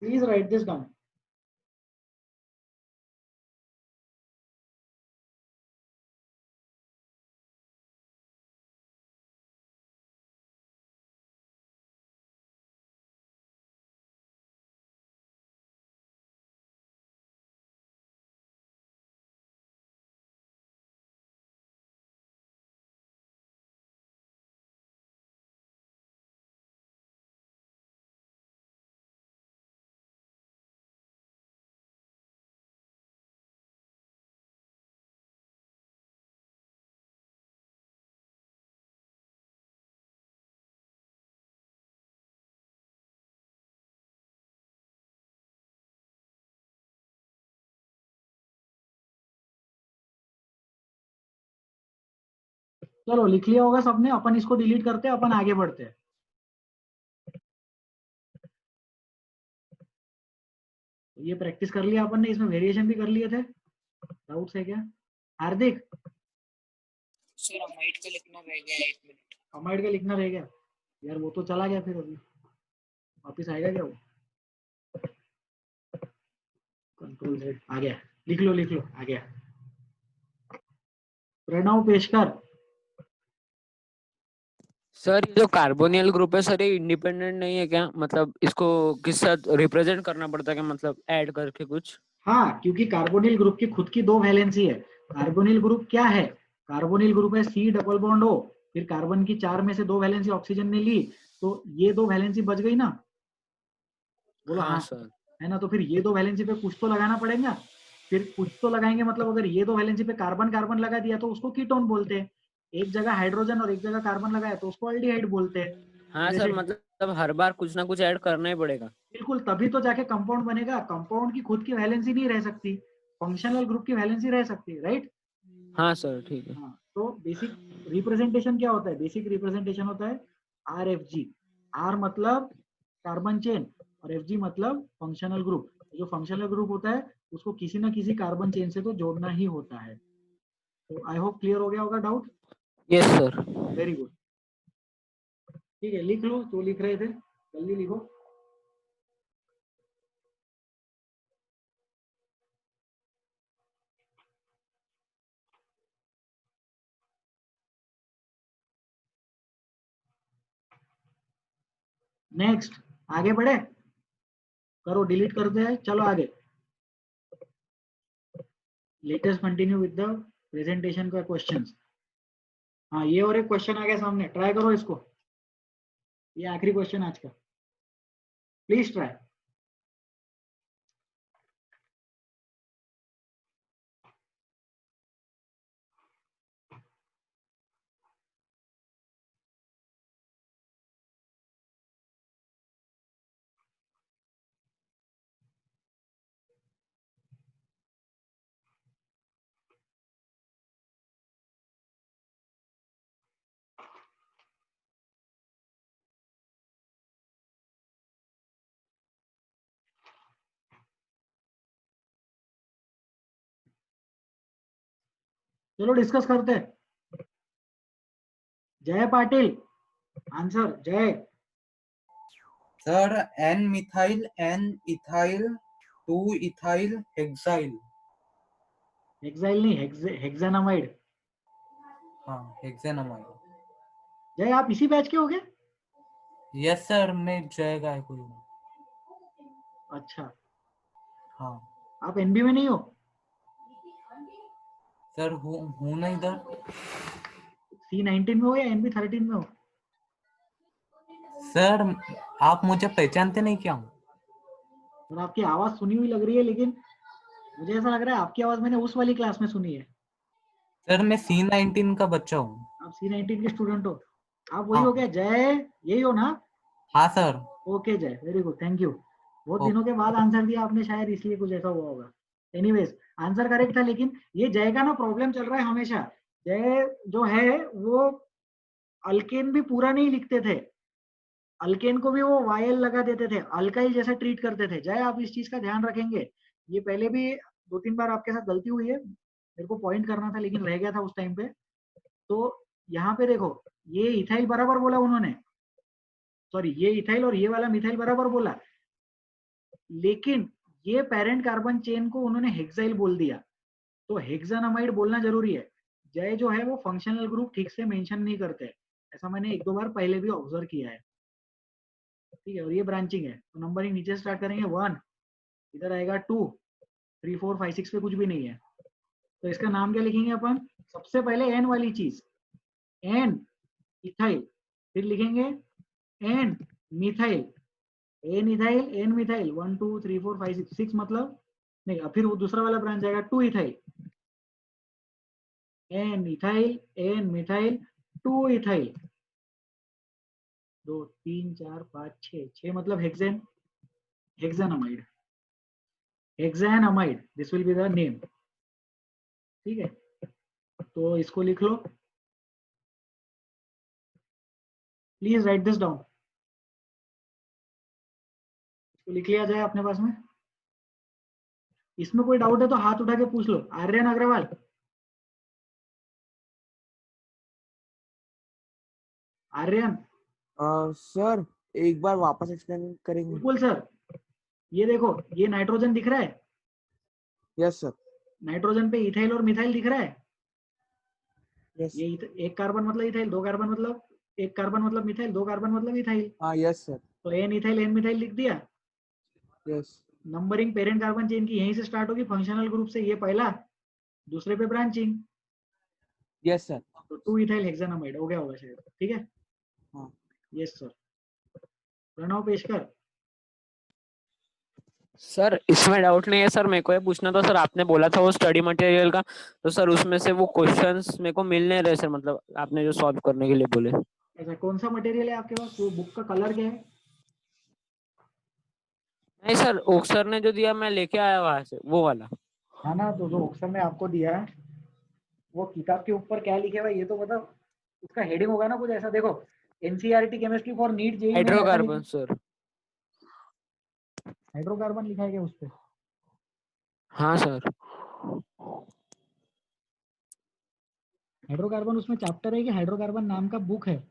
Please write this down. चलो लिख लिया होगा सबने, अपन इसको डिलीट करते हैं, अपन आगे बढ़ते हैं। ये प्रैक्टिस कर लिया अपन ने, इसमें वेरिएशन भी कर लिए थे। डाउट्स है क्या हार्दिक? सर अमाइड का लिखना रह गया 1 मिनट। अमाइड का लिखना रह गया यार, वो तो चला गया, फिर अभी वापिस आएगा क्या वो? कंट्रोल Z आ गया, लिख लो आ गया। प्रणव पेशकर। सर ये जो कार्बोनियल ग्रुप है सर, ये इंडिपेंडेंट नहीं है क्या? मतलब इसको किस साथ रिप्रेजेंट करना पड़ता है क्या, मतलब ऐड करके कुछ? हाँ, क्योंकि कार्बोनिल ग्रुप की खुद की 2 वैलेंसी है। कार्बोनिल ग्रुप क्या है? कार्बोनिल ग्रुप है C डबल बॉन्ड O, फिर कार्बन की 4 में से 2 वैलेंसी ऑक्सीजन ने ली, तो ये 2 वैलेंसी बच गई ना? बोलो हाँ सर। है ना? तो फिर ये 2 वैलेंसी पे कुछ तो लगाना पड़ेगा, फिर कुछ तो लगाएंगे। मतलब अगर ये 2 वैलेंसी पे कार्बन कार्बन लगा दिया तो उसको कीटोन बोलते हैं, एक जगह हाइड्रोजन और एक जगह कार्बन लगाया तो उसको अल्डिहाइड बोलते हैं। हाँ जैसे सर, मतलब हर बार कुछ ना कुछ ऐड करना ही पड़ेगा। बिल्कुल, तभी तो जाके कंपाउंड बनेगा। कंपाउंड की खुद की वैलेंसी नहीं रह सकती, फंक्शनल ग्रुप की वैलेंसी रह सकती है, राइट? हाँ सर ठीक है। हाँ, तो बेसिक रिप्रेजेंटेशन क्या होता है? बेसिक रिप्रेजेंटेशन होता है RFG। R मतलब कार्बन चेन और FG मतलब फंक्शनल ग्रुप। जो फंक्शनल ग्रुप होता है उसको किसी ना किसी कार्बन चेन से तो जोड़ना ही होता है। तो आई होप क्लियर हो गया होगा doubt. Yes sir. Very good. ठीक है, लिख लो जो लिख रहे थे, जल्दी लिखो। नेक्स्ट, आगे बढ़े, करो, डिलीट करते हैं, चलो आगे। Latest continue with the presentation का क्वेश्चंस। हाँ, ये और एक क्वेश्चन आ गया सामने, ट्राई करो इसको। ये आखिरी क्वेश्चन आज का, प्लीज ट्राई। चलो डिस्कस करते हैं। जय पाटिल, आंसर जय। Sir N methyl N ethyl 2 ethyl hexyl. Hexyl नहीं, हेक्सानामाइड। हाँ, हेक्सानामाइड। जय आप इसी बैच के हो गए? यस सर, मैं जय गायकवाड़ हूँ। अच्छा, हाँ आप NB में नहीं हो? सर, हूँ ना इधर। C19 में हो या NB13 में हो? सर आप मुझे पहचानते नहीं क्या? और आपकी आवाज सुनी हुई लग रही है, लेकिन मुझे ऐसा लग रहा है आपकी आवाज मैंने उस वाली क्लास में सुनी है। सर मैं C19 का बच्चा हूँ। आप C19 के स्टूडेंट हो? आप वही हाँ। हो क्या जय? यही हो ना? हाँ सर। ओके जय, वेरी गुड, थैंक यू। बहुत ओके। दिनों के बाद आंसर दिया आपने, शायद इसलिए कुछ ऐसा हुआ होगा। एनीवेज, आंसर करेक्ट था, लेकिन ये जय का ना प्रॉब्लम चल रहा है हमेशा। जय जो है वो अल्केन भी पूरा नहीं लिखते थे, अल्केन को भी वो वायल लगा देते थे, अल्काइल जैसा ट्रीट करते थे। जय आप इस चीज का ध्यान रखेंगे, ये पहले भी 2-3 बार आपके साथ गलती हुई है, मेरे को पॉइंट करना था लेकिन रह गया था उस टाइम पे। तो यहाँ पे देखो, ये इथाइल बराबर बोला उन्होंने, सॉरी ये इथाइल और ये वाला मिथाइल बराबर बोला, लेकिन ये पेरेंट कार्बन चेन को उन्होंने हेक्साइल बोल दिया। तो हेक्सानामाइड बोलना जरूरी है। जय जो है वो फंक्शनल ग्रुप ठीक से मेंशन नहीं करते, ऐसा मैंने 1-2 बार पहले भी ऑब्जर्व किया है, ठीक है। और ये ब्रांचिंग है, तो नंबरिंग नीचे स्टार्ट करेंगे 1, इधर आएगा 2, 3, 4, 5, 6 पे कुछ भी नहीं है। तो इसका नाम क्या लिखेंगे अपन? सबसे पहले एन वाली चीज, एन इथाइल, फिर लिखेंगे N methyl, N ethyl N methyl, 1 2 3 4 5 6, 6 मतलब नहीं, फिर वो दूसरा वाला ब्रांच आएगा 2 ethyl, N ethyl N methyl 2 ethyl, 2 3 4 5 6, 6 मतलब hexane, hexanamide, hexanamide, this will be the name, ठीक है। तो इसको लिख लो, प्लीज राइट दिस डाउन। इसको लिख लिया जाए अपने पास में। इसमें कोई डाउट है तो हाथ उठा के पूछ लो। आर्यन अग्रवाल, आर्यन। सर एक बार वापस एक्सप्लेन करेंगे? बिल्कुल सर, ये देखो, ये नाइट्रोजन दिख रहा है, यस सर। नाइट्रोजन पे इथाइल और मिथाइल दिख रहा है, यस। ये एक कार्बन मतलब इथाइल, 2 कार्बन मतलब, एक कार्बन मतलब मिथाइल, 2 कार्बन मतलब इथाइल। हाँ यस सर। तो एन इथाइल एन मिथाइल लिख दिया। Yes. Numbering parent carbon chain की यहीं से स्टार्ट होगी, फंक्शनल ग्रुप से, ये पहला, दूसरे पे ब्रांचिंग। Yes sir. तो 2 इथाइल हेक्सानामाइड हो गया होगा शायद, ठीक है। हाँ। Yes sir. Pranav Peshkar. Sir इसमें डाउट नहीं है सर, मेरे को ये पूछना था सर, आपने बोला था वो स्टडी मटेरियल का, तो सर उसमें से वो क्वेश्चंस मेरे को मिल नहीं रहे सर, मतलब आपने जो सॉल्व करने के लिए बोले। अच्छा, कौन सा मटेरियल है आपके पास? वो बुक का कलर क्या है? नहीं सर, ओक सर ने जो दिया मैं लेके आया वहां से, वो वाला। हाँ ना, तो जो ऑप्शन ने आपको दिया है, वो किताब के ऊपर क्या लिखे हुआ है ये तो मतलब, उसका हेडिंग होगा ना कुछ ऐसा, देखो NCERT chemistry for NEET JEE में, ऐसा हाइड्रोकार्बन सर। हाइड्रोकार्बन लिखा है क्या उस पे? हाँ सर। हाइड्रोकार्बन उसमें चैप्टर है कि हाइड्रोकार्बन नाम का बुक है?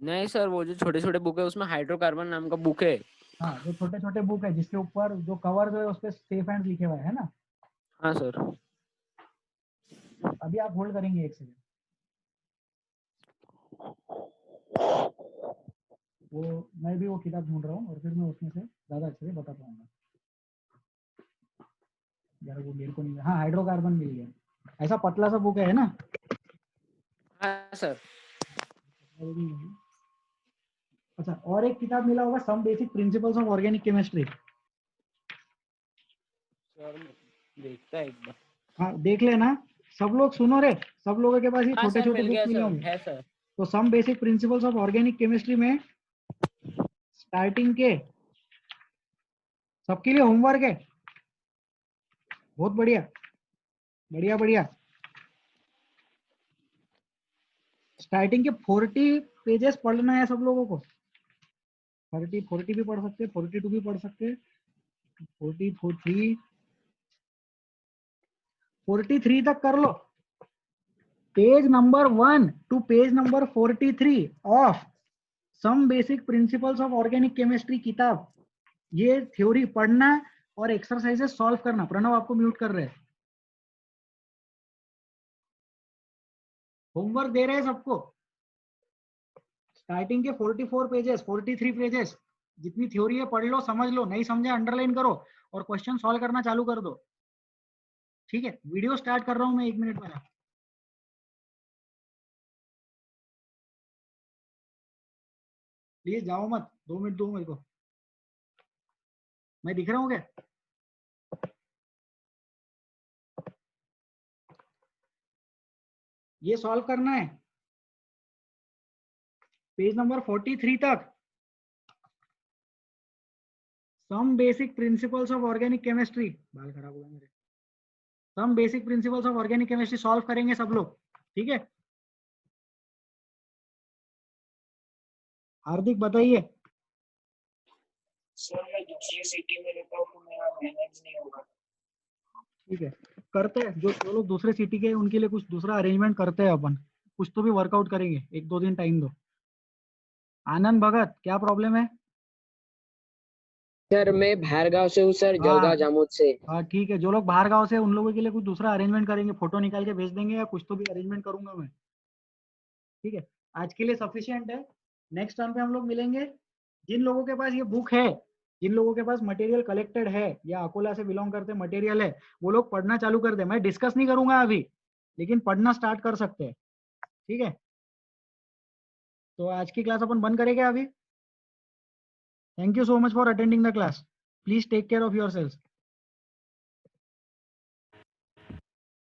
नहीं सर, वो जो छोटे छोटे बुक है उसमें हाइड्रोकार्बन नाम का बुक है। हाँ, जो छोटे छोटे बुक है जिसके ऊपर जो कवर जो है उस पे सेफ हैंड लिखे हुआ है ना। हाँ सर। अभी आप होल्ड करेंगे 1 सेकंड, वो मैं भी वो किताब ढूंढ रहा हूँ और फिर मैं उसमें से ज्यादा अच्छे से बता पाऊंगा। यार वो मेरे को नहीं, हाँ हाइड्रोकार्बन मिल गया, ऐसा पतला सा बुक है ना। हाँ सर। अच्छा, और एक किताब मिला होगा, some basic principles of organic chemistry. Sir देखता है एक बार। हाँ देख लेना, सब लोग सुनो रे, सब लोगों के पास ये हाँ छोटे सर, छोटे मिल बुक गया मिले सर, होंगे। है सर। तो some basic principles of organic chemistry में स्टार्टिंग के सबके लिए होमवर्क है, बहुत बढ़िया बढ़िया बढ़िया। स्टार्टिंग के 40 पेजेस पढ़ना है सब लोगों को, 40 भी पढ़ सकते हैं, 42 भी पढ़ सकते हैं, 43 तक कर लो। Page number 1 to page number 43 of some basic principles of organic chemistry किताब, ये थ्योरी पढ़ना और एक्सरसाइजेस सॉल्व करना। प्रणव आपको म्यूट कर रहे हैं, होमवर्क दे रहे हैं सबको। स्टार्टिंग के 44 पेजेस 43 पेजेस जितनी थ्योरी है पढ़ लो, समझ लो, नहीं समझे अंडरलाइन करो और क्वेश्चन सॉल्व करना चालू कर दो, ठीक है। वीडियो स्टार्ट कर रहा हूं मैं 1 मिनट पहले। प्लीज जाओ मत, 2 मिनट दो मेरे को, मैं दिख रहा हूँ क्या? ये सॉल्व करना है पेज नंबर 43 तक। Some basic principles of organic chemistry, बाल खराब हुआ मेरे, some basic principles of organic chemistry solve करेंगे सब लोग, ठीक है। हार्दिक बताइए। सर मैं दूसरी सिटी में रहता हूँ तो मेरा मैनेज नहीं होगा। ठीक है, करते हैं, जो लोग दूसरे सिटी के हैं, उनके लिए कुछ दूसरा अरेंजमेंट करते हैं अपन, कुछ तो भी वर्कआउट करेंगे, 1-2 दिन टाइम दो। आनंद भगत, क्या प्रॉब्लम है? सर मैं बाहर गांव से हूँ सर, जलगांव जामोद से। हाँ ठीक है, जो लोग बाहर गांव से हैं, उन लोगों के लिए कुछ दूसरा अरेंजमेंट करेंगे, फोटो निकाल के भेज देंगे या कुछ तो भी अरेंजमेंट करूंगा मैं। ठीक है, आज के लिए सफिशिएंट है। नेक्स्ट टर्म पे हम लोग मिलेंगे। जिन लोगों के पास ये बुक है, जिन लोगों के पास मटेरियल कलेक्टेड है या अकोला से बिलोंग करते मटेरियल है, वो लोग पढ़ना चालू कर दे। मैं डिस्कस नहीं करूंगा अभी, लेकिन पढ़ना स्टार्ट कर सकते हैं। ठीक है, तो आज की क्लास अपन बंद करेंगे अभी। Thank you so much for attending the class. Please take care of your self.